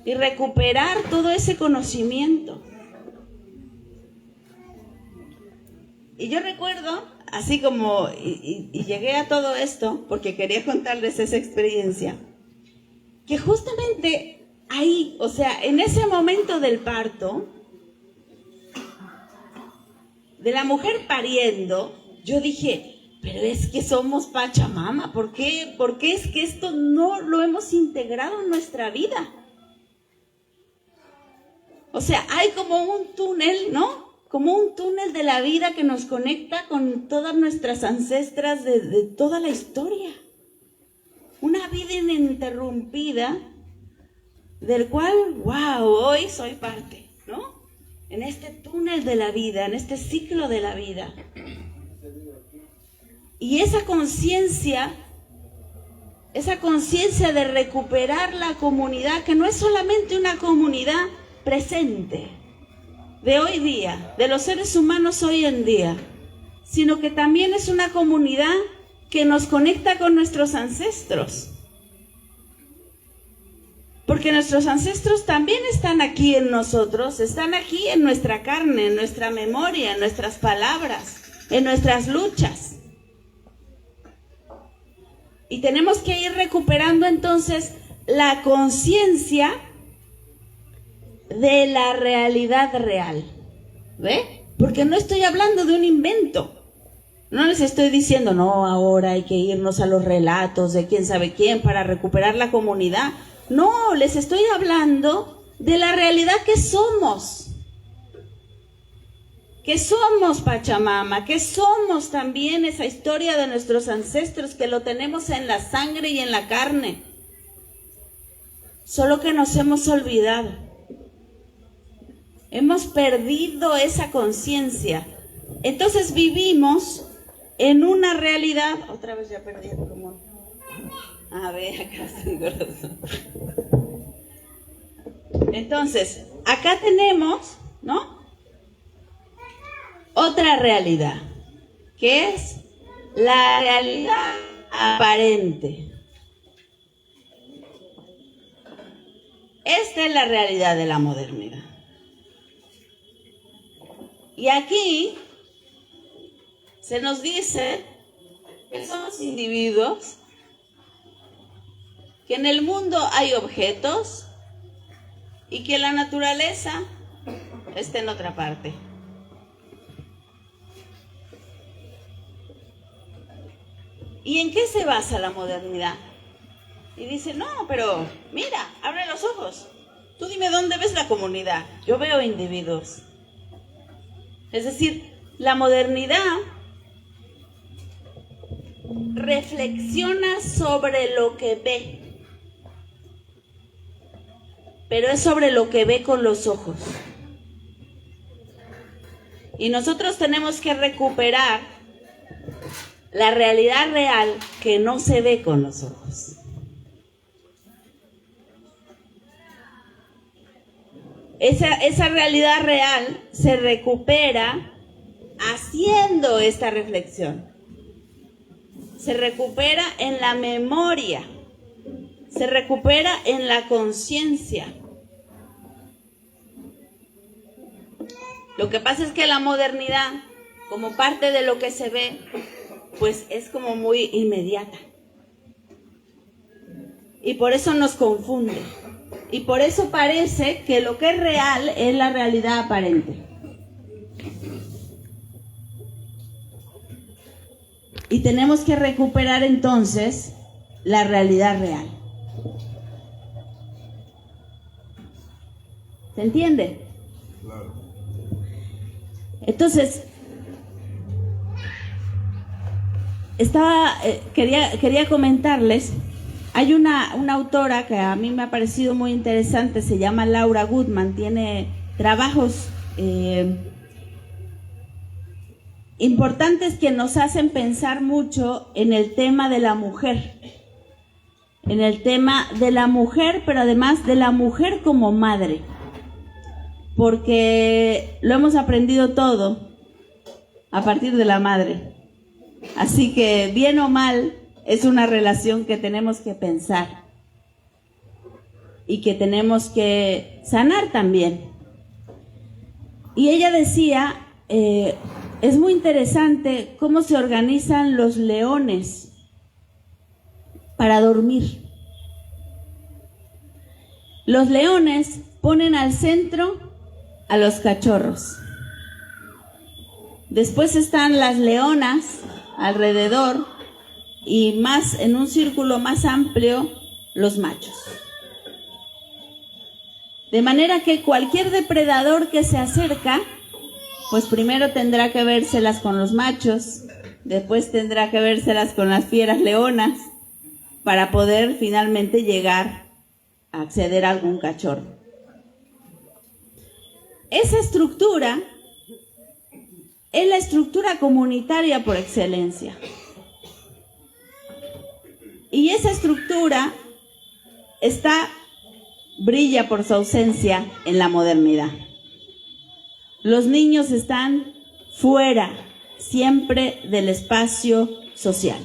y recuperar todo ese conocimiento. Y yo recuerdo, así como, y llegué a todo esto, porque quería contarles esa experiencia, que justamente ahí, o sea, en ese momento del parto, de la mujer pariendo, yo dije, pero es que somos Pachamama, ¿por qué es que esto no lo hemos integrado en nuestra vida? O sea, hay como un túnel, ¿no? Como un túnel de la vida que nos conecta con todas nuestras ancestras de toda la historia. Una vida ininterrumpida del cual, wow, hoy soy parte, ¿no? en este túnel de la vida, en este ciclo de la vida. Y esa conciencia de recuperar la comunidad, que no es solamente una comunidad presente, de hoy día, de los seres humanos hoy en día, sino que también es una comunidad que nos conecta con nuestros ancestros. Porque nuestros ancestros también están aquí en nosotros, están aquí en nuestra carne, en nuestra memoria, en nuestras palabras, en nuestras luchas. Y tenemos que ir recuperando entonces la conciencia de la realidad real. ¿Ve? Porque no estoy hablando de un invento. No les estoy diciendo, no, ahora hay que irnos a los relatos de quién sabe quién para recuperar la comunidad. No, les estoy hablando de la realidad que somos. Que somos Pachamama, que somos también esa historia de nuestros ancestros, que lo tenemos en la sangre y en la carne. Solo que nos hemos olvidado. Hemos perdido esa conciencia. Entonces vivimos en una realidad. Otra vez ya perdí el pulmón. A ver, acá está el corazón. Entonces, acá tenemos, ¿no?, otra realidad, que es la realidad aparente. Esta es la realidad de la modernidad. Y aquí se nos dice que somos individuos, que en el mundo hay objetos y que la naturaleza está en otra parte. ¿Y en qué se basa la modernidad? Y dice, no, pero mira, abre los ojos. Tú dime dónde ves la comunidad. Yo veo individuos. Es decir, la modernidad reflexiona sobre lo que ve, pero es sobre lo que ve con los ojos. Y nosotros tenemos que recuperar la realidad real que no se ve con los ojos. Esa realidad real se recupera haciendo esta reflexión. Se recupera en la memoria. Se recupera en la conciencia. Lo que pasa es que la modernidad, como parte de lo que se ve, pues es como muy inmediata. Y por eso nos confunde. Y por eso parece que lo que es real es la realidad aparente. Y tenemos que recuperar entonces la realidad real. ¿Se entiende? Claro. Entonces, quería comentarles, hay una autora que a mí me ha parecido muy interesante, se llama Laura Goodman, tiene trabajos importantes que nos hacen pensar mucho en el tema de la mujer, pero además de la mujer como madre, porque lo hemos aprendido todo a partir de la madre. Así que, bien o mal, es una relación que tenemos que pensar y que tenemos que sanar también. Y ella decía, es muy interesante cómo se organizan los leones para dormir. Los leones ponen al centro a los cachorros. Después están las leonas alrededor y más en un círculo más amplio los machos. De manera que cualquier depredador que se acerca, pues primero tendrá que vérselas con los machos, después tendrá que vérselas con las fieras leonas para poder finalmente llegar a acceder a algún cachorro. esa estructura es la estructura comunitaria por excelencia. Y esa estructura brilla por su ausencia en la modernidad. Los niños están fuera siempre del espacio social.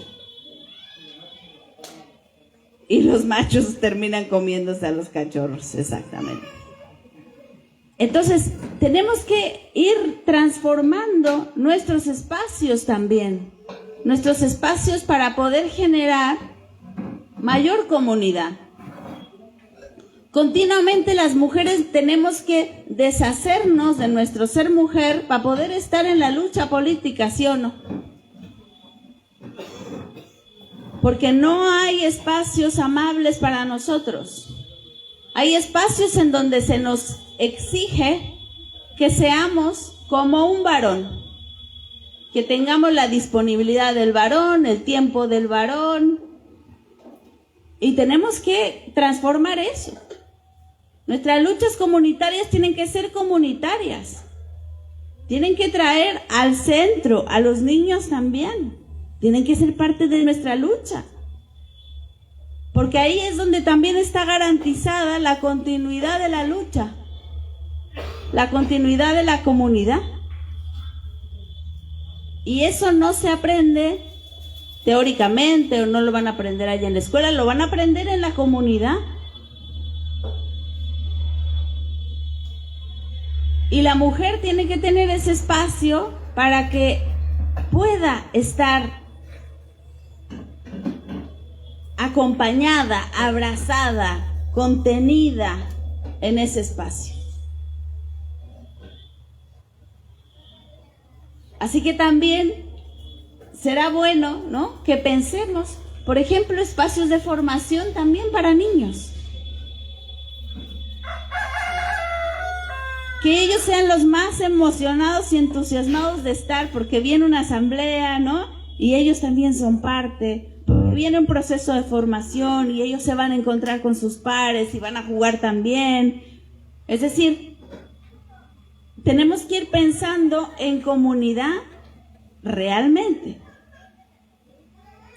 Y los machos terminan comiéndose a los cachorros, exactamente. Entonces, tenemos que ir transformando nuestros espacios también. Nuestros espacios para poder generar mayor comunidad. Continuamente las mujeres tenemos que deshacernos de nuestro ser mujer para poder estar en la lucha política, ¿sí o no? Porque no hay espacios amables para nosotros. Hay espacios en donde se nos exige que seamos como un varón, que tengamos la disponibilidad del varón, el tiempo del varón, y tenemos que transformar eso. Nuestras luchas comunitarias tienen que ser comunitarias. Tienen que traer al centro a los niños también. Tienen que ser parte de nuestra lucha. Porque ahí es donde también está garantizada la continuidad de la lucha, la continuidad de la comunidad. Y eso no se aprende teóricamente o no lo van a aprender allá en la escuela, lo van a aprender en la comunidad. Y la mujer tiene que tener ese espacio para que pueda estar acompañada, abrazada, contenida en ese espacio. Así que también será bueno, ¿no?, que pensemos, por ejemplo, espacios de formación también para niños. Que ellos sean los más emocionados y entusiasmados de estar, porque viene una asamblea, ¿no? Y ellos también son parte. Viene un proceso de formación y ellos se van a encontrar con sus pares y van a jugar también. Es decir, tenemos que ir pensando en comunidad realmente,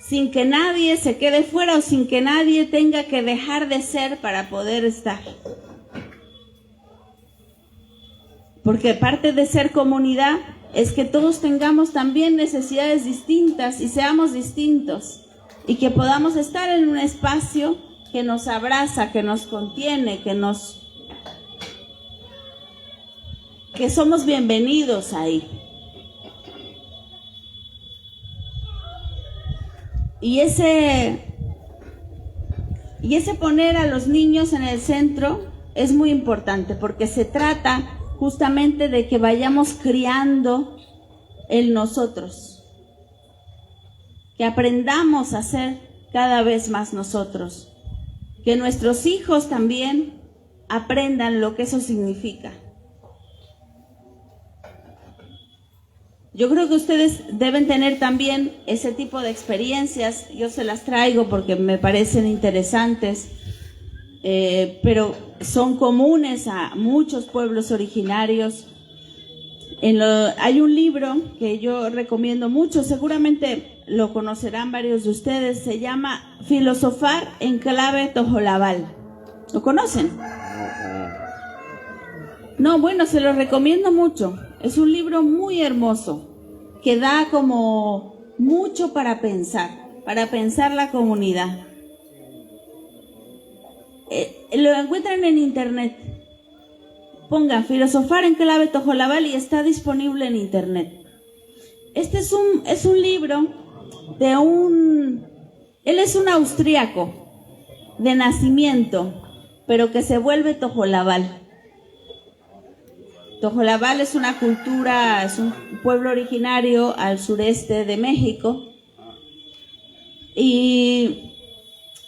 sin que nadie se quede fuera o sin que nadie tenga que dejar de ser para poder estar. Porque parte de ser comunidad es que todos tengamos también necesidades distintas y seamos distintos y que podamos estar en un espacio que nos abraza, que nos contiene, que somos bienvenidos ahí. Y ese poner a los niños en el centro es muy importante porque se trata justamente de que vayamos criando en nosotros, que aprendamos a ser cada vez más nosotros, que nuestros hijos también aprendan lo que eso significa. Yo creo que ustedes deben tener también ese tipo de experiencias. Yo se las traigo porque me parecen interesantes, pero son comunes a muchos pueblos originarios. Hay un libro que yo recomiendo mucho, seguramente lo conocerán varios de ustedes, se llama Filosofar en clave tojolabal. ¿Lo conocen? No, bueno, se lo recomiendo mucho. Es un libro muy hermoso que da como mucho para pensar la comunidad. Lo encuentran en internet. Pongan Filosofar en clave tojolabal y está disponible en internet. Este es un libro de él es un austríaco de nacimiento, pero que se vuelve tojolabal. Tojolabal es una cultura, es un pueblo originario al sureste de México. Y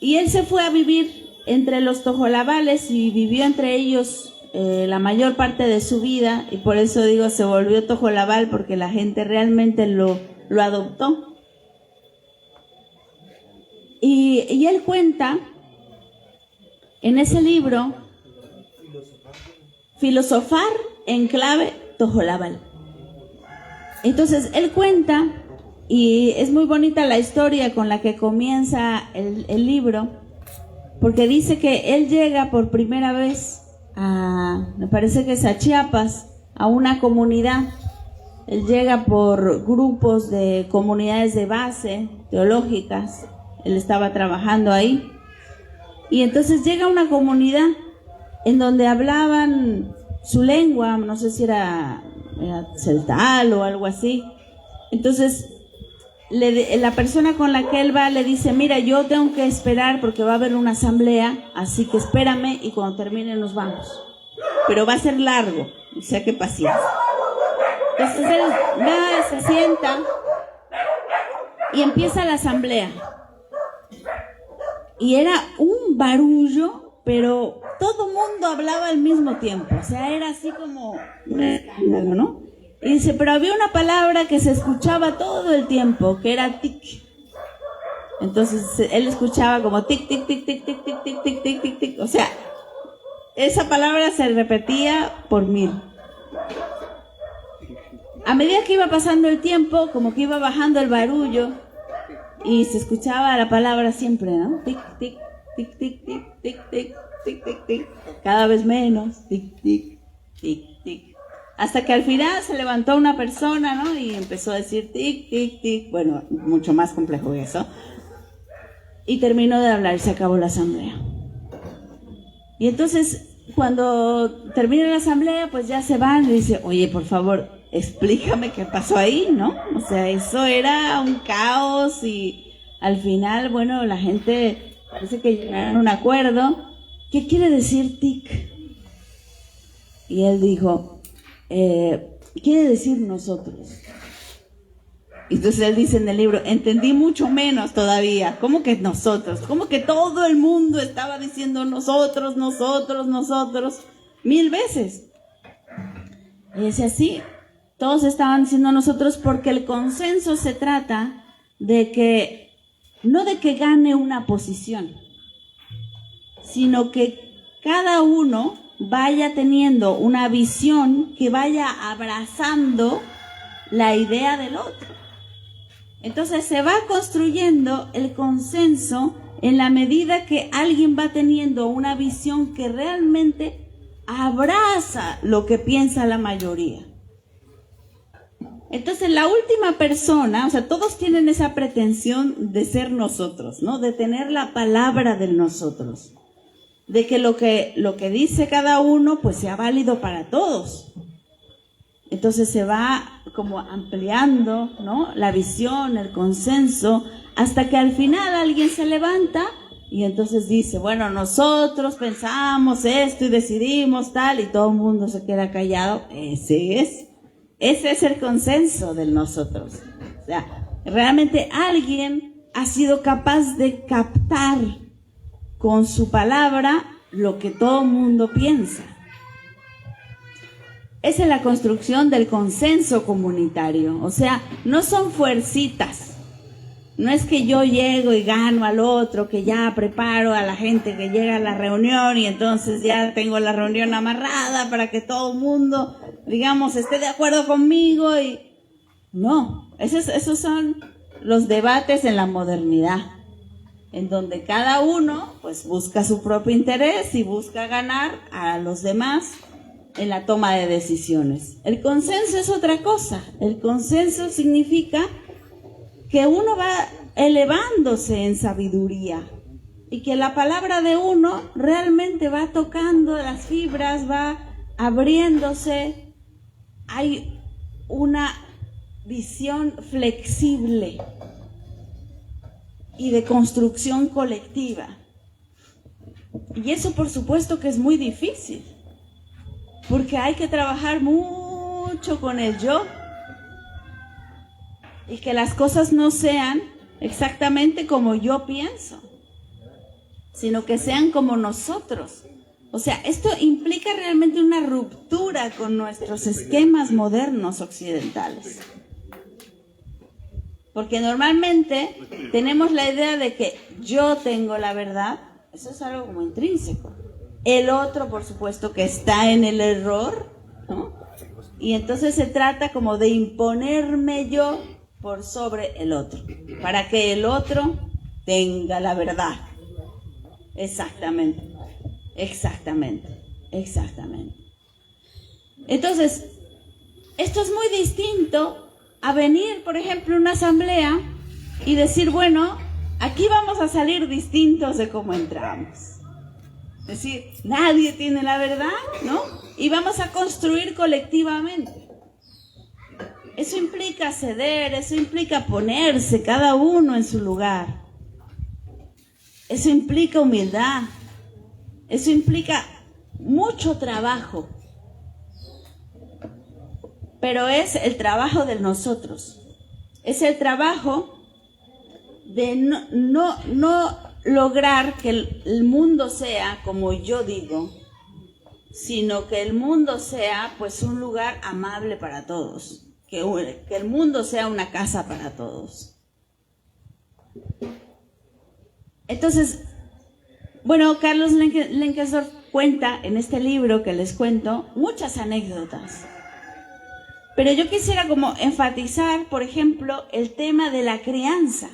él se fue a vivir entre los tojolabales y vivió entre ellos la mayor parte de su vida, y por eso digo se volvió tojolabal, porque la gente realmente lo adoptó. Y él cuenta en ese libro, Filosofar en clave Tojolábal. Entonces él cuenta, y es muy bonita la historia con la que comienza el libro, porque dice que él llega por primera vez me parece que es a Chiapas, a una comunidad. Él llega por grupos de comunidades de base teológicas, él estaba trabajando ahí, y entonces llega a una comunidad en donde hablaban su lengua, no sé si era celtal o algo así. Entonces la persona con la que él va le dice: mira, yo tengo que esperar porque va a haber una asamblea, así que espérame y cuando termine nos vamos, pero va a ser largo, o sea que paciencia. Entonces él va, se sienta y empieza la asamblea, y era un barullo, pero todo mundo hablaba al mismo tiempo, o sea, era así como un escándalo, ¿no? Y dice, pero había una palabra que se escuchaba todo el tiempo, que era tic. Entonces él escuchaba como tic, tic, tic, tic, tic, tic, tic, tic, tic, tic, tic. O sea, esa palabra se repetía por 1000. A medida que iba pasando el tiempo, como que iba bajando el barullo y se escuchaba la palabra siempre, ¿no? Tic, tic, tic, tic, tic, tic, tic, tic, tic, tic. Cada vez menos, tic, tic, tic, tic. Hasta que al final se levantó una persona, ¿no? Y empezó a decir tic, tic, tic. Bueno, mucho más complejo que eso. Y terminó de hablar y se acabó la asamblea. Y entonces, cuando termina la asamblea, pues ya se van y dice, oye, por favor, explícame qué pasó ahí, ¿no? O sea, eso era un caos y al final, bueno, la gente parece que llegaron a un acuerdo. ¿Qué quiere decir tic? Y él dijo, quiere decir nosotros. Entonces él dice en el libro, entendí mucho menos todavía. ¿Cómo que nosotros? ¿Cómo que todo el mundo estaba diciendo nosotros, nosotros, nosotros? 1000 veces. Y decía, sí, todos estaban diciendo nosotros, porque el consenso se trata de que, no de que gane una posición, sino que cada uno vaya teniendo una visión que vaya abrazando la idea del otro. Entonces se va construyendo el consenso en la medida que alguien va teniendo una visión que realmente abraza lo que piensa la mayoría. Entonces la última persona, o sea, todos tienen esa pretensión de ser nosotros, ¿no? De tener la palabra del nosotros. De que lo que dice cada uno pues sea válido para todos. Entonces se va como ampliando, ¿no? La visión, el consenso, hasta que al final alguien se levanta y entonces dice, bueno, nosotros pensamos esto y decidimos tal, y todo el mundo se queda callado. Ese es el consenso del nosotros. O sea, realmente alguien ha sido capaz de captar con su palabra lo que todo el mundo piensa. Esa es la construcción del consenso comunitario. O sea, no son fuercitas. No es que yo llego y gano al otro, que ya preparo a la gente que llega a la reunión y entonces ya tengo la reunión amarrada para que todo el mundo, digamos, esté de acuerdo conmigo. Y no, esos son los debates en la modernidad, en donde cada uno pues busca su propio interés y busca ganar a los demás en la toma de decisiones. El consenso es otra cosa. El consenso significa que uno va elevándose en sabiduría y que la palabra de uno realmente va tocando las fibras, va abriéndose. Hay una visión flexible y de construcción colectiva. Y eso por supuesto que es muy difícil, porque hay que trabajar mucho con el yo y que las cosas no sean exactamente como yo pienso, sino que sean como nosotros. O sea, esto implica realmente una ruptura con nuestros esquemas modernos occidentales. Porque normalmente tenemos la idea de que yo tengo la verdad. Eso es algo como intrínseco. El otro, por supuesto, que está en el error, ¿no? Y entonces se trata como de imponerme yo por sobre el otro, para que el otro tenga la verdad. Exactamente, exactamente, exactamente. Entonces, esto es muy distinto a venir, por ejemplo, a una asamblea y decir, bueno, aquí vamos a salir distintos de cómo entramos. Es decir, nadie tiene la verdad, ¿no? Y vamos a construir colectivamente. Eso implica ceder, eso implica ponerse cada uno en su lugar. Eso implica humildad. Eso implica mucho trabajo. Pero es el trabajo de nosotros. Es el trabajo de no lograr que el mundo sea como yo digo, sino que el mundo sea pues un lugar amable para todos, que el mundo sea una casa para todos. Entonces, bueno, Carlos Lenkensdorf cuenta en este libro que les cuento muchas anécdotas. Pero yo quisiera como enfatizar, por ejemplo, el tema de la crianza,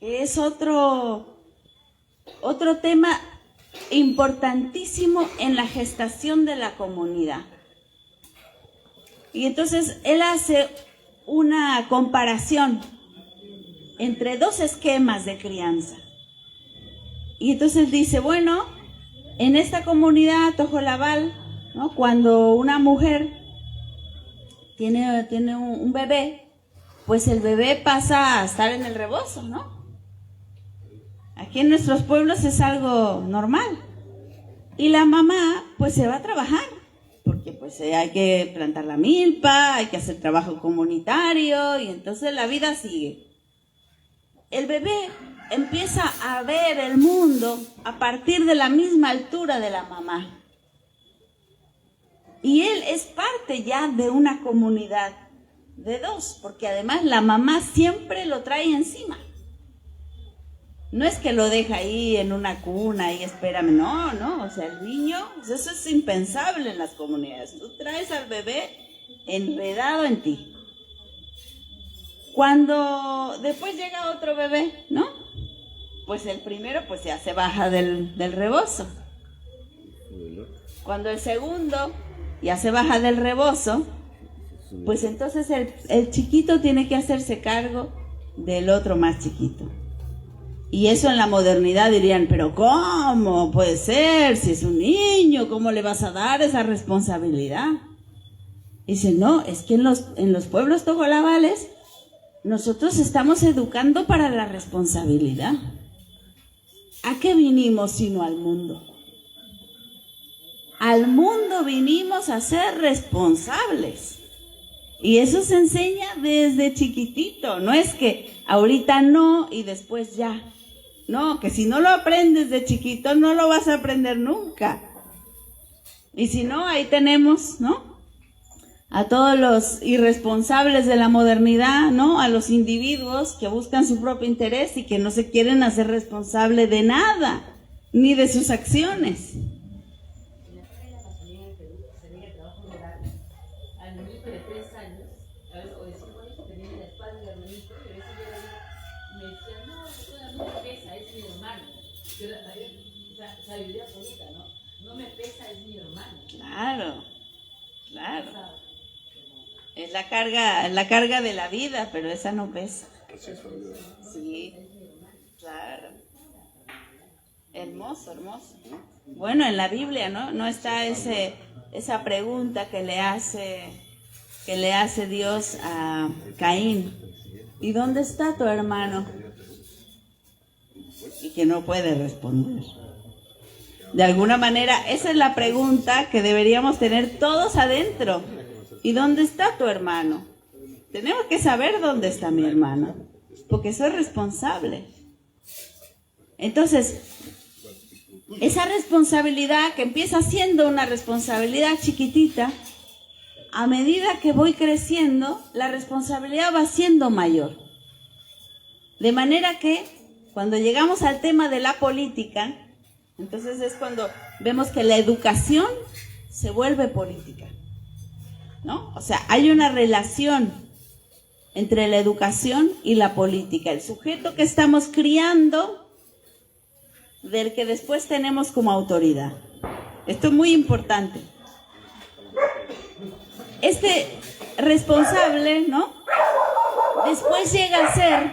que es otro tema importantísimo en la gestación de la comunidad. Y entonces él hace una comparación entre dos esquemas de crianza. Y entonces dice, bueno, en esta comunidad Tojolabal, ¿no?, cuando una mujer tiene un bebé, pues el bebé pasa a estar en el rebozo, ¿no? Aquí en nuestros pueblos es algo normal. Y la mamá, pues se va a trabajar, porque pues hay que plantar la milpa, hay que hacer trabajo comunitario, y entonces la vida sigue. El bebé empieza a ver el mundo a partir de la misma altura de la mamá. Y él es parte ya de una comunidad de dos, porque además la mamá siempre lo trae encima. No es que lo deja ahí en una cuna y espérame, no, o sea, el niño, eso es impensable en las comunidades. Tú traes al bebé enredado en ti. Cuando después llega otro bebé, ¿no? Pues el primero pues ya se baja del rebozo. Cuando el segundo ya se baja del rebozo, pues entonces el chiquito tiene que hacerse cargo del otro más chiquito. Y eso en la modernidad dirían, pero ¿cómo puede ser? Si es un niño, ¿cómo le vas a dar esa responsabilidad? Y dice, no, es que en los pueblos tojolabales nosotros estamos educando para la responsabilidad. ¿A qué vinimos sino al mundo? Al mundo vinimos a ser responsables. Y eso se enseña desde chiquitito. No es que ahorita no y después ya. No, que si no lo aprendes de chiquito no lo vas a aprender nunca. Y si no, ahí tenemos, ¿no?, a todos los irresponsables de la modernidad, ¿no?, a los individuos que buscan su propio interés y que no se quieren hacer responsable de nada, ni de sus acciones. Sabiduría política, ¿no? No me pesa, es mi hermano. Claro. Es la carga de la vida, pero esa no pesa. Sí, claro. Hermoso. Bueno, en la Biblia, ¿no? No está esa pregunta que le hace Dios a Caín. ¿Y dónde está tu hermano? Y que no puede responder. De alguna manera, esa es la pregunta que deberíamos tener todos adentro. ¿Y dónde está tu hermano? Tenemos que saber dónde está mi hermano, porque soy responsable. Entonces, esa responsabilidad que empieza siendo una responsabilidad chiquitita, a medida que voy creciendo, la responsabilidad va siendo mayor. De manera que, cuando llegamos al tema de la política, entonces es cuando vemos que la educación se vuelve política. ¿no? O sea, hay una relación entre la educación y la política. El sujeto que estamos criando, del que después tenemos como autoridad. Esto es muy importante. Este responsable, ¿no? Después llega a ser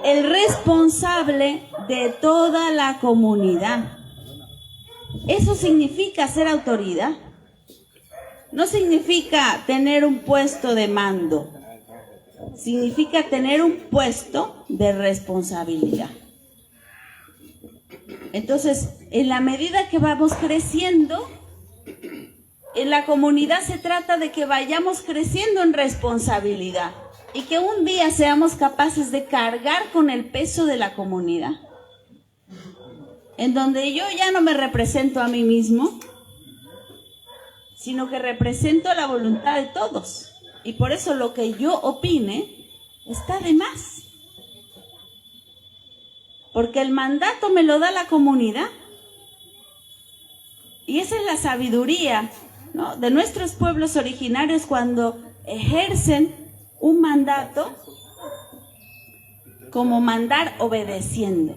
el responsable de toda la comunidad. Eso significa ser autoridad. No significa tener un puesto de mando. Significa tener un puesto de responsabilidad. Entonces, en la medida que vamos creciendo, en la comunidad se trata de que vayamos creciendo en responsabilidad y que un día seamos capaces de cargar con el peso de la comunidad, en donde yo ya no me represento a mí mismo, sino que represento la voluntad de todos. Y por eso lo que yo opine está de más. Porque el mandato me lo da la comunidad. Y esa es la sabiduría, ¿no?, de nuestros pueblos originarios cuando ejercen un mandato, como mandar obedeciendo.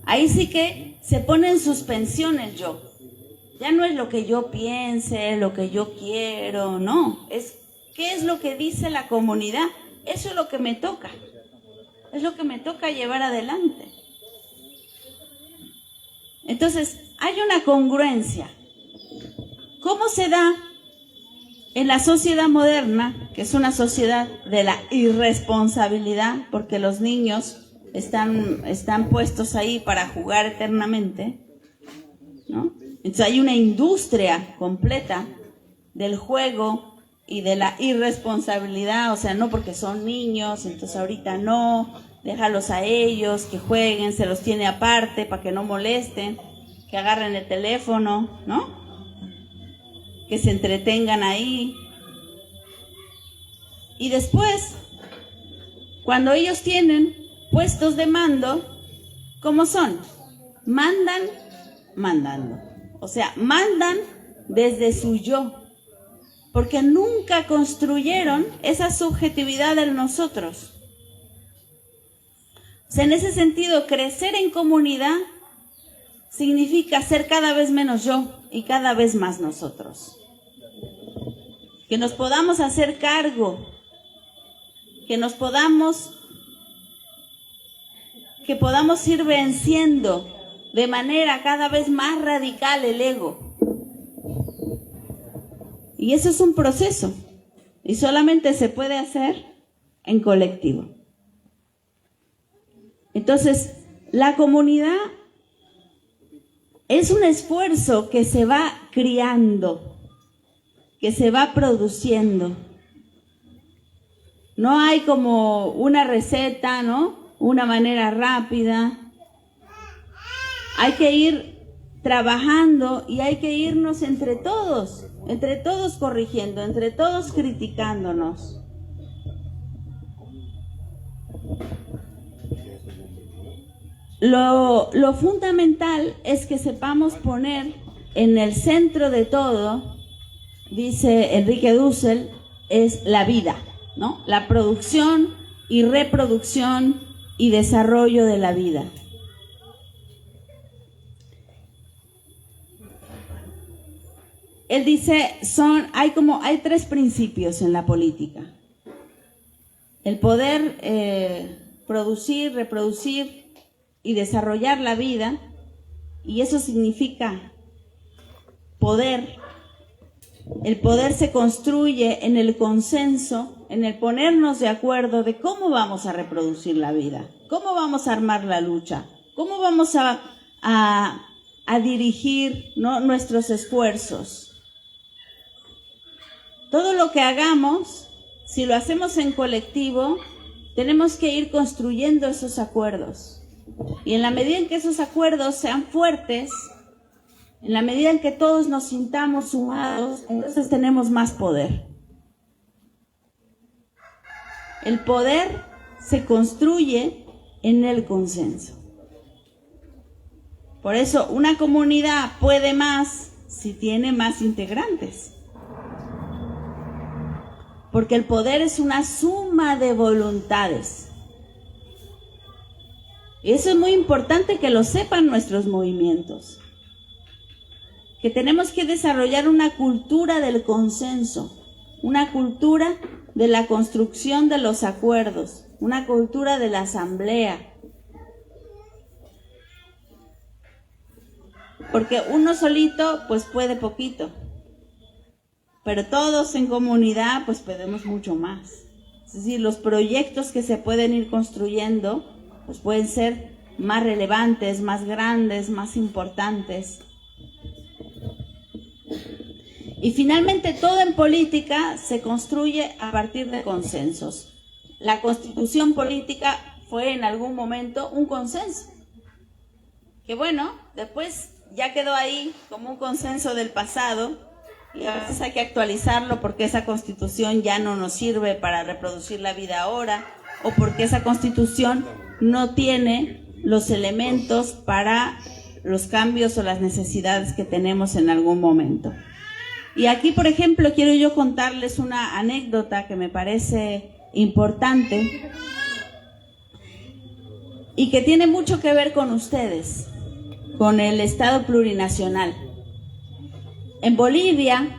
Ahí sí que se pone en suspensión el yo. Ya no es lo que yo piense, lo que yo quiero, no. Es qué es lo que dice la comunidad. Eso es lo que me toca. Es lo que me toca llevar adelante. Entonces, hay una congruencia. ¿Cómo se da en la sociedad moderna, que es una sociedad de la irresponsabilidad, porque los niños están puestos ahí para jugar eternamente, ¿no? Entonces hay una industria completa del juego y de la irresponsabilidad, o sea, no porque son niños, entonces ahorita no, déjalos a ellos, que jueguen, se los tiene aparte para que no molesten, que agarren el teléfono, ¿no? Que se entretengan ahí. Y después, cuando ellos tienen puestos de mando, ¿cómo son? Mandan mandando. O sea, mandan desde su yo, porque nunca construyeron esa subjetividad en nosotros. O sea, en ese sentido, crecer en comunidad significa ser cada vez menos yo y cada vez más nosotros. Que nos podamos hacer cargo, que podamos ir venciendo de manera cada vez más radical el ego. Y eso es un proceso, y solamente se puede hacer en colectivo. Entonces, la comunidad es un esfuerzo que se va criando, que se va produciendo. No hay como una receta, ¿no? Una manera rápida. Hay que ir trabajando y hay que irnos entre todos corrigiendo, entre todos criticándonos. Lo fundamental es que sepamos poner en el centro de todo, dice Enrique Dussel, es la vida, ¿no? La producción y reproducción y desarrollo de la vida. Él dice, hay tres principios en la política. El poder producir, reproducir y desarrollar la vida, y eso significa poder. El poder se construye en el consenso, en el ponernos de acuerdo de cómo vamos a reproducir la vida, cómo vamos a armar la lucha, cómo vamos a dirigir, ¿no?, nuestros esfuerzos. Todo lo que hagamos, si lo hacemos en colectivo, tenemos que ir construyendo esos acuerdos. Y en la medida en que esos acuerdos sean fuertes, en la medida en que todos nos sintamos sumados, entonces tenemos más poder. El poder se construye en el consenso. Por eso una comunidad puede más si tiene más integrantes. Porque el poder es una suma de voluntades. Y eso es muy importante que lo sepan nuestros movimientos. Que tenemos que desarrollar una cultura del consenso, una cultura de la construcción de los acuerdos, una cultura de la asamblea. Porque uno solito pues puede poquito, pero todos en comunidad pues podemos mucho más. Es decir, los proyectos que se pueden ir construyendo pues pueden ser más relevantes, más grandes, más importantes. Y finalmente todo en política se construye a partir de consensos. La constitución política fue en algún momento un consenso. Que bueno, después ya quedó ahí como un consenso del pasado y a veces hay que actualizarlo porque esa constitución ya no nos sirve para reproducir la vida ahora o porque esa constitución no tiene los elementos para los cambios o las necesidades que tenemos en algún momento. Y aquí, por ejemplo, quiero yo contarles una anécdota que me parece importante y que tiene mucho que ver con ustedes, con el Estado plurinacional. En Bolivia,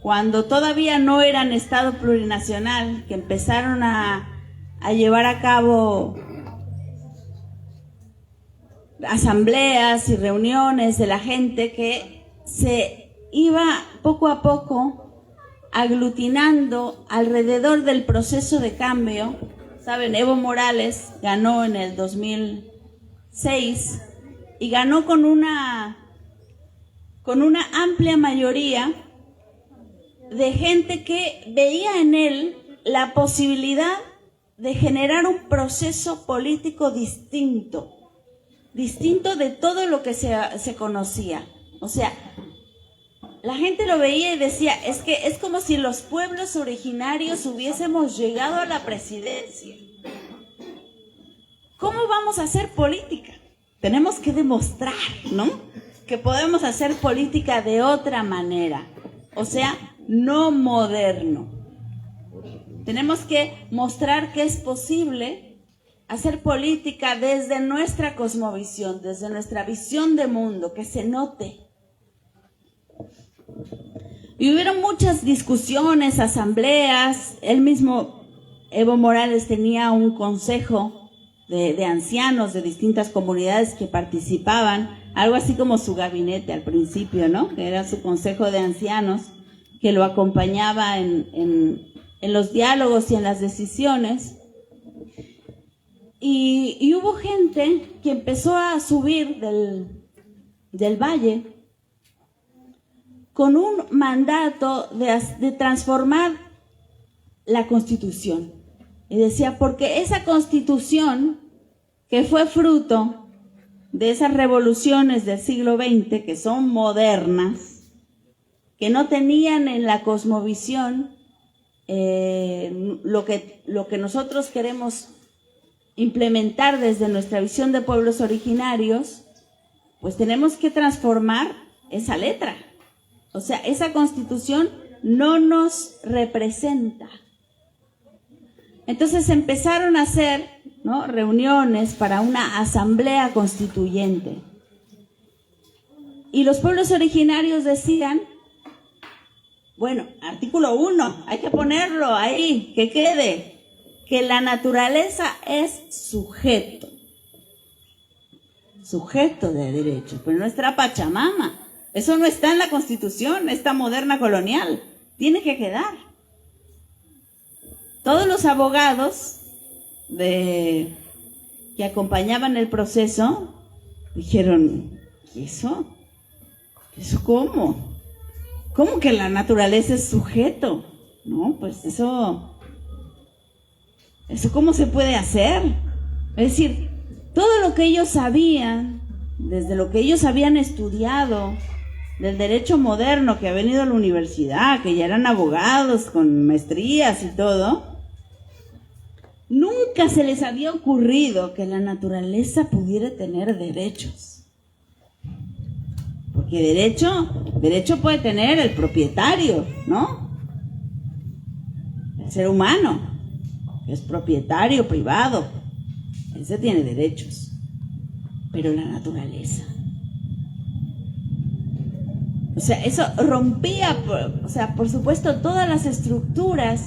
cuando todavía no eran Estado plurinacional, que empezaron a llevar a cabo asambleas y reuniones de la gente que se iba poco a poco aglutinando alrededor del proceso de cambio. Saben, Evo Morales ganó en el 2006 y ganó con una amplia mayoría de gente que veía en él la posibilidad de generar un proceso político distinto de todo lo que se conocía. O sea, la gente lo veía y decía, es que es como si los pueblos originarios hubiésemos llegado a la presidencia. ¿Cómo vamos a hacer política? Tenemos que demostrar, ¿no?, que podemos hacer política de otra manera, o sea, no moderno. Tenemos que mostrar que es posible hacer política desde nuestra cosmovisión, desde nuestra visión de mundo, que se note. Y hubieron muchas discusiones, asambleas. Él mismo, Evo Morales, tenía un consejo de ancianos de distintas comunidades que participaban, algo así como su gabinete al principio, ¿no?, que era su consejo de ancianos, que lo acompañaba en los diálogos y en las decisiones. Y hubo gente que empezó a subir del valle con un mandato de transformar la Constitución. Y decía, porque esa Constitución, que fue fruto de esas revoluciones del siglo XX, que son modernas, que no tenían en la cosmovisión lo que nosotros queremos implementar desde nuestra visión de pueblos originarios, pues tenemos que transformar esa letra. O sea, esa Constitución no nos representa. Entonces empezaron a hacer, ¿no?, reuniones para una asamblea constituyente. Y los pueblos originarios decían, bueno, artículo 1, hay que ponerlo ahí, que quede, que la naturaleza es sujeto de derecho, pero nuestra Pachamama. Eso no está en la Constitución, esta moderna colonial. Tiene que quedar. Todos los abogados que acompañaban el proceso dijeron, ¿y eso? ¿Eso cómo? ¿Cómo que la naturaleza es sujeto? No, pues eso ¿cómo se puede hacer? Es decir, todo lo que ellos sabían, desde lo que ellos habían estudiado, del derecho moderno, que habían ido a la universidad, que ya eran abogados con maestrías y todo, nunca se les había ocurrido que la naturaleza pudiera tener derechos. Porque derecho puede tener el propietario, ¿no? El ser humano, que es propietario privado, ese tiene derechos. Pero la naturaleza, o sea, eso rompía, por supuesto, todas las estructuras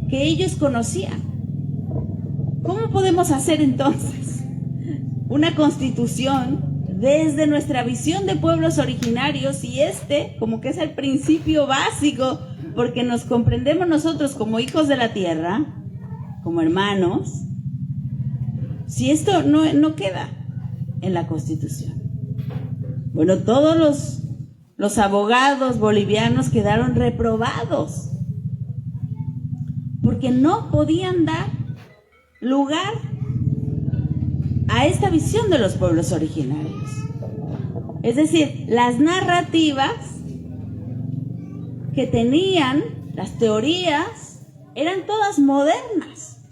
que ellos conocían. ¿Cómo podemos hacer entonces una constitución desde nuestra visión de pueblos originarios y como que es el principio básico, porque nos comprendemos nosotros como hijos de la tierra, como hermanos, si esto no queda en la Constitución? Bueno, todos los abogados bolivianos quedaron reprobados porque no podían dar lugar a esta visión de los pueblos originarios. Es decir, las narrativas que tenían, las teorías, eran todas modernas.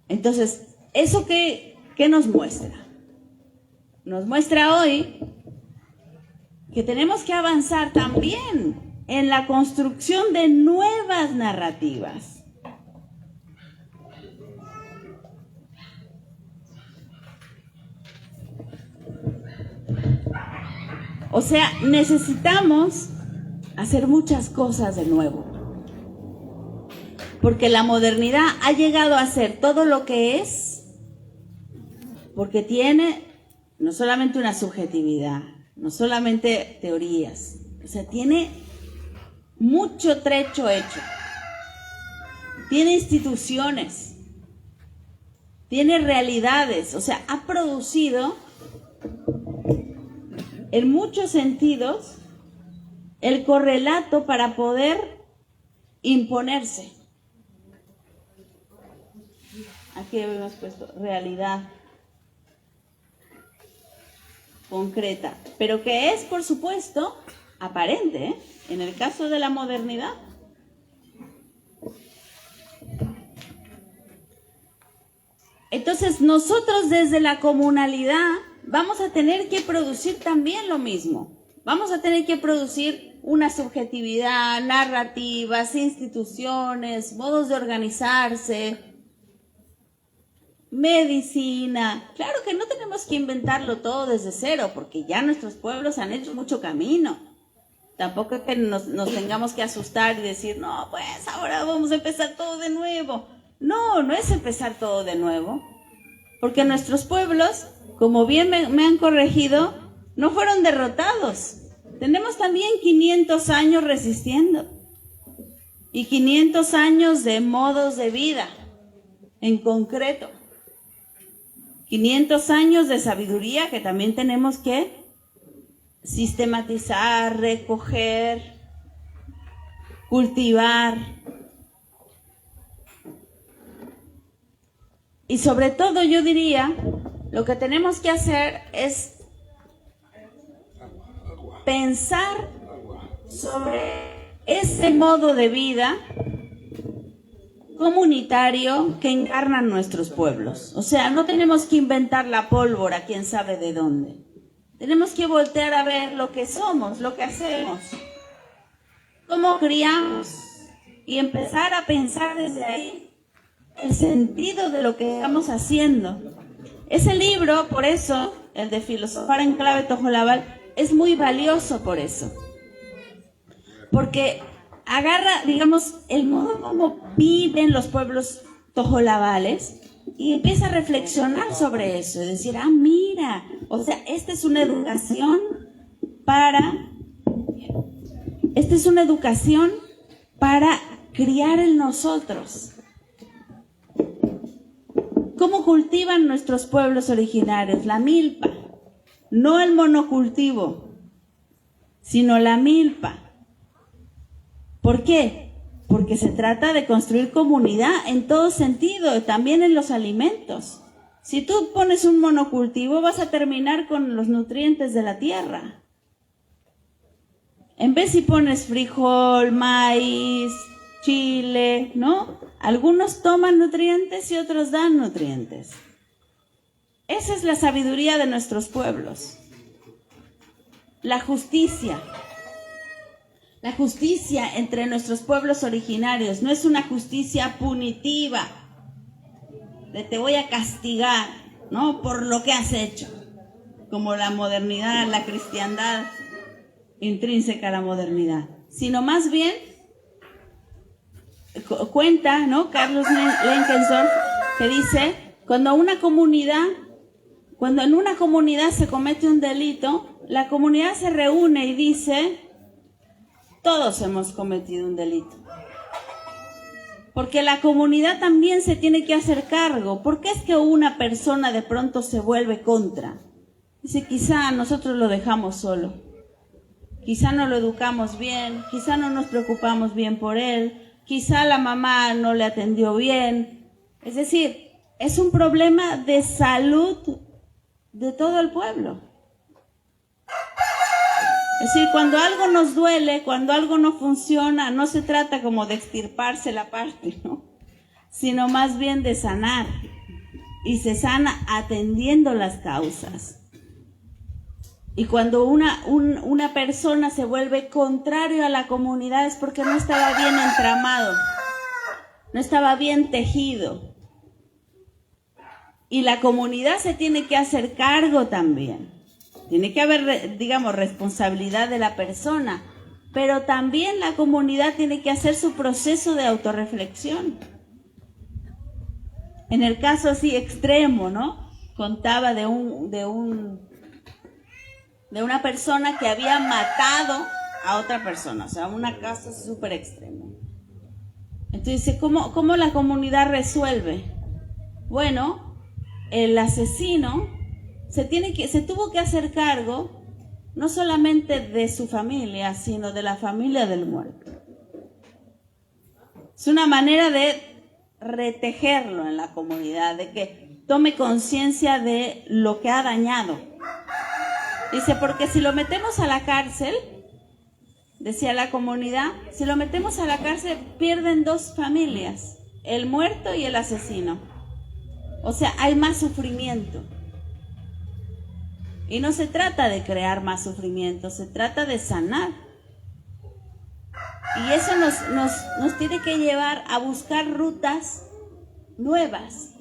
Entonces, ¿eso qué nos muestra? Nos muestra hoy que tenemos que avanzar también en la construcción de nuevas narrativas. O sea, necesitamos hacer muchas cosas de nuevo. Porque la modernidad ha llegado a ser todo lo que es, porque tiene no solamente una subjetividad, no solamente teorías, o sea, tiene mucho trecho hecho, tiene instituciones, tiene realidades, o sea, ha producido en muchos sentidos el correlato para poder imponerse. Aquí habíamos puesto realidad concreta, pero que es, por supuesto, aparente, ¿eh? En el caso de la modernidad. Entonces, nosotros desde la comunalidad vamos a tener que producir también lo mismo. Vamos a tener que producir una subjetividad, narrativas, instituciones, modos de organizarse, medicina. Claro que no tenemos que inventarlo todo desde cero, porque ya nuestros pueblos han hecho mucho camino. Tampoco es que nos tengamos que asustar y decir, no, pues ahora vamos a empezar todo de nuevo. No, no es empezar todo de nuevo, porque nuestros pueblos, como bien me han corregido, no fueron derrotados. Tenemos también 500 años resistiendo y 500 años de modos de vida en concreto. 500 años de sabiduría que también tenemos que sistematizar, recoger, cultivar. Y sobre todo yo diría, lo que tenemos que hacer es pensar sobre ese modo de vida comunitario que encarnan nuestros pueblos. O sea, no tenemos que inventar la pólvora, quién sabe de dónde. Tenemos que voltear a ver lo que somos, lo que hacemos, cómo criamos y empezar a pensar desde ahí el sentido de lo que estamos haciendo. Ese libro, por eso, el de Filosofar en Clave Tojolabal, es muy valioso por eso. Porque agarra, digamos, el modo como viven los pueblos tojolabales y empieza a reflexionar sobre eso, y decir, mira, o sea, esta es una educación para criar en nosotros. ¿Cómo cultivan nuestros pueblos originarios? La milpa, no el monocultivo, sino la milpa. ¿Por qué? Porque se trata de construir comunidad en todo sentido, también en los alimentos. Si tú pones un monocultivo, vas a terminar con los nutrientes de la tierra. En vez si pones frijol, maíz, chile, ¿no? Algunos toman nutrientes y otros dan nutrientes. Esa es la sabiduría de nuestros pueblos. La justicia. La justicia entre nuestros pueblos originarios no es una justicia punitiva, de te voy a castigar, ¿no?, por lo que has hecho, como la modernidad, la cristiandad intrínseca a la modernidad, sino más bien cuenta, ¿no?, Carlos Lenkensdorf, que dice, cuando en una comunidad se comete un delito, la comunidad se reúne y dice, todos hemos cometido un delito. Porque la comunidad también se tiene que hacer cargo. ¿Por qué es que una persona de pronto se vuelve contra? Dice, quizá nosotros lo dejamos solo. Quizá no lo educamos bien, quizá no nos preocupamos bien por él, quizá la mamá no le atendió bien. Es decir, es un problema de salud de todo el pueblo. Es decir, cuando algo nos duele, cuando algo no funciona, no se trata como de extirparse la parte, ¿no?, sino más bien de sanar. Y se sana atendiendo las causas. Y cuando una persona se vuelve contrario a la comunidad es porque no estaba bien entramado, no estaba bien tejido. Y la comunidad se tiene que hacer cargo también. Tiene que haber, digamos, responsabilidad de la persona, pero también la comunidad tiene que hacer su proceso de autorreflexión. En el caso así extremo, ¿no?, contaba de una persona que había matado a otra persona, o sea, una caso súper extremo. Entonces, ¿cómo la comunidad resuelve? Bueno, el asesino se tuvo que hacer cargo no solamente de su familia, sino de la familia del muerto. Es una manera de retejerlo en la comunidad, de que tome conciencia de lo que ha dañado. Dice, porque si lo metemos a la cárcel, decía la comunidad, si lo metemos a la cárcel pierden dos familias, el muerto y el asesino. O sea, hay más sufrimiento. Y no se trata de crear más sufrimiento, se trata de sanar. Y eso nos tiene que llevar a buscar rutas nuevas.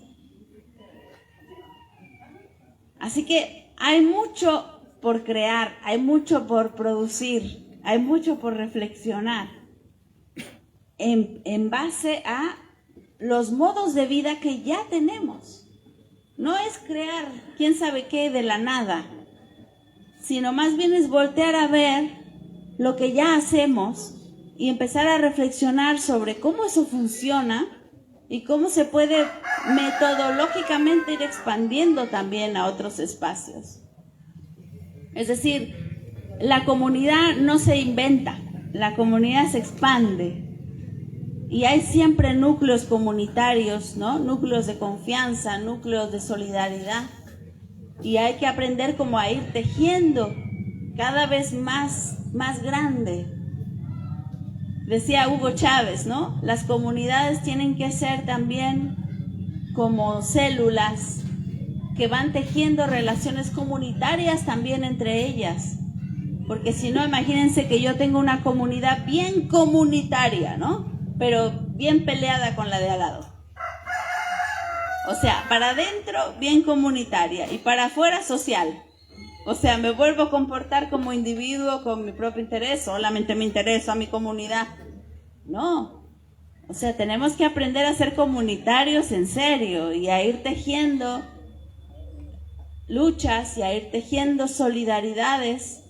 Así que hay mucho por crear, hay mucho por producir, hay mucho por reflexionar en base a los modos de vida que ya tenemos. No es crear quién sabe qué de la nada, sino más bien es voltear a ver lo que ya hacemos y empezar a reflexionar sobre cómo eso funciona y cómo se puede metodológicamente ir expandiendo también a otros espacios. Es decir, la comunidad no se inventa, la comunidad se expande. Y hay siempre núcleos comunitarios, ¿no?, núcleos de confianza, núcleos de solidaridad. Y hay que aprender como a ir tejiendo cada vez más grande. Decía Hugo Chávez, ¿no?, las comunidades tienen que ser también como células que van tejiendo relaciones comunitarias también entre ellas. Porque si no, imagínense que yo tengo una comunidad bien comunitaria, ¿no?, pero bien peleada con la de al lado. O sea, para adentro bien comunitaria y para afuera social. O sea, me vuelvo a comportar como individuo con mi propio interés, solamente me intereso a mi comunidad. No. O sea, tenemos que aprender a ser comunitarios en serio y a ir tejiendo luchas y a ir tejiendo solidaridades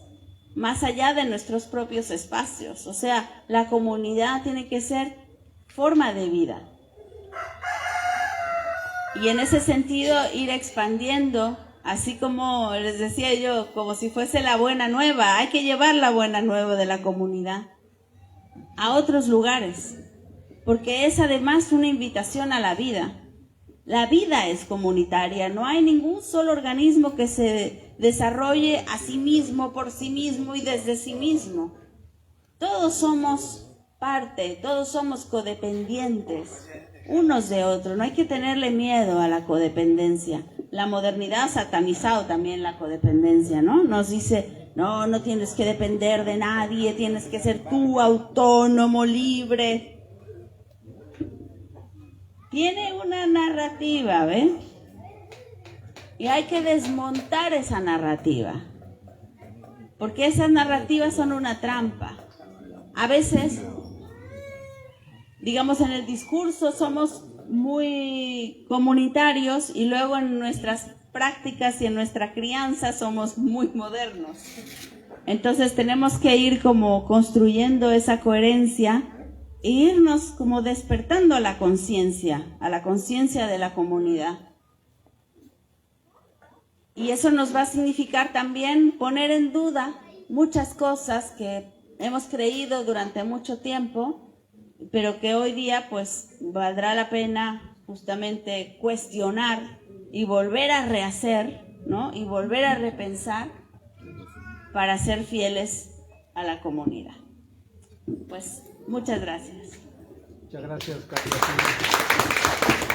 más allá de nuestros propios espacios. O sea, la comunidad tiene que ser forma de vida. Y en ese sentido ir expandiendo, así como les decía yo, como si fuese la buena nueva. Hay que llevar la buena nueva de la comunidad a otros lugares, porque es además una invitación a la vida. La vida es comunitaria, no hay ningún solo organismo que se desarrolle a sí mismo, por sí mismo y desde sí mismo. Todos somos parte, todos somos codependientes unos de otros. No hay que tenerle miedo a la codependencia, la modernidad ha satanizado también la codependencia, ¿no? Nos dice, no tienes que depender de nadie, tienes que ser tú autónomo, libre. Tiene una narrativa, ¿ven? Y hay que desmontar esa narrativa, porque esas narrativas son una trampa. A veces, digamos, en el discurso somos muy comunitarios y luego en nuestras prácticas y en nuestra crianza somos muy modernos. Entonces tenemos que ir como construyendo esa coherencia e irnos como despertando a la conciencia de la comunidad. Y eso nos va a significar también poner en duda muchas cosas que hemos creído durante mucho tiempo, pero que hoy día pues valdrá la pena justamente cuestionar y volver a rehacer, ¿no? Y volver a repensar para ser fieles a la comunidad. Pues muchas gracias. Muchas gracias, Katia.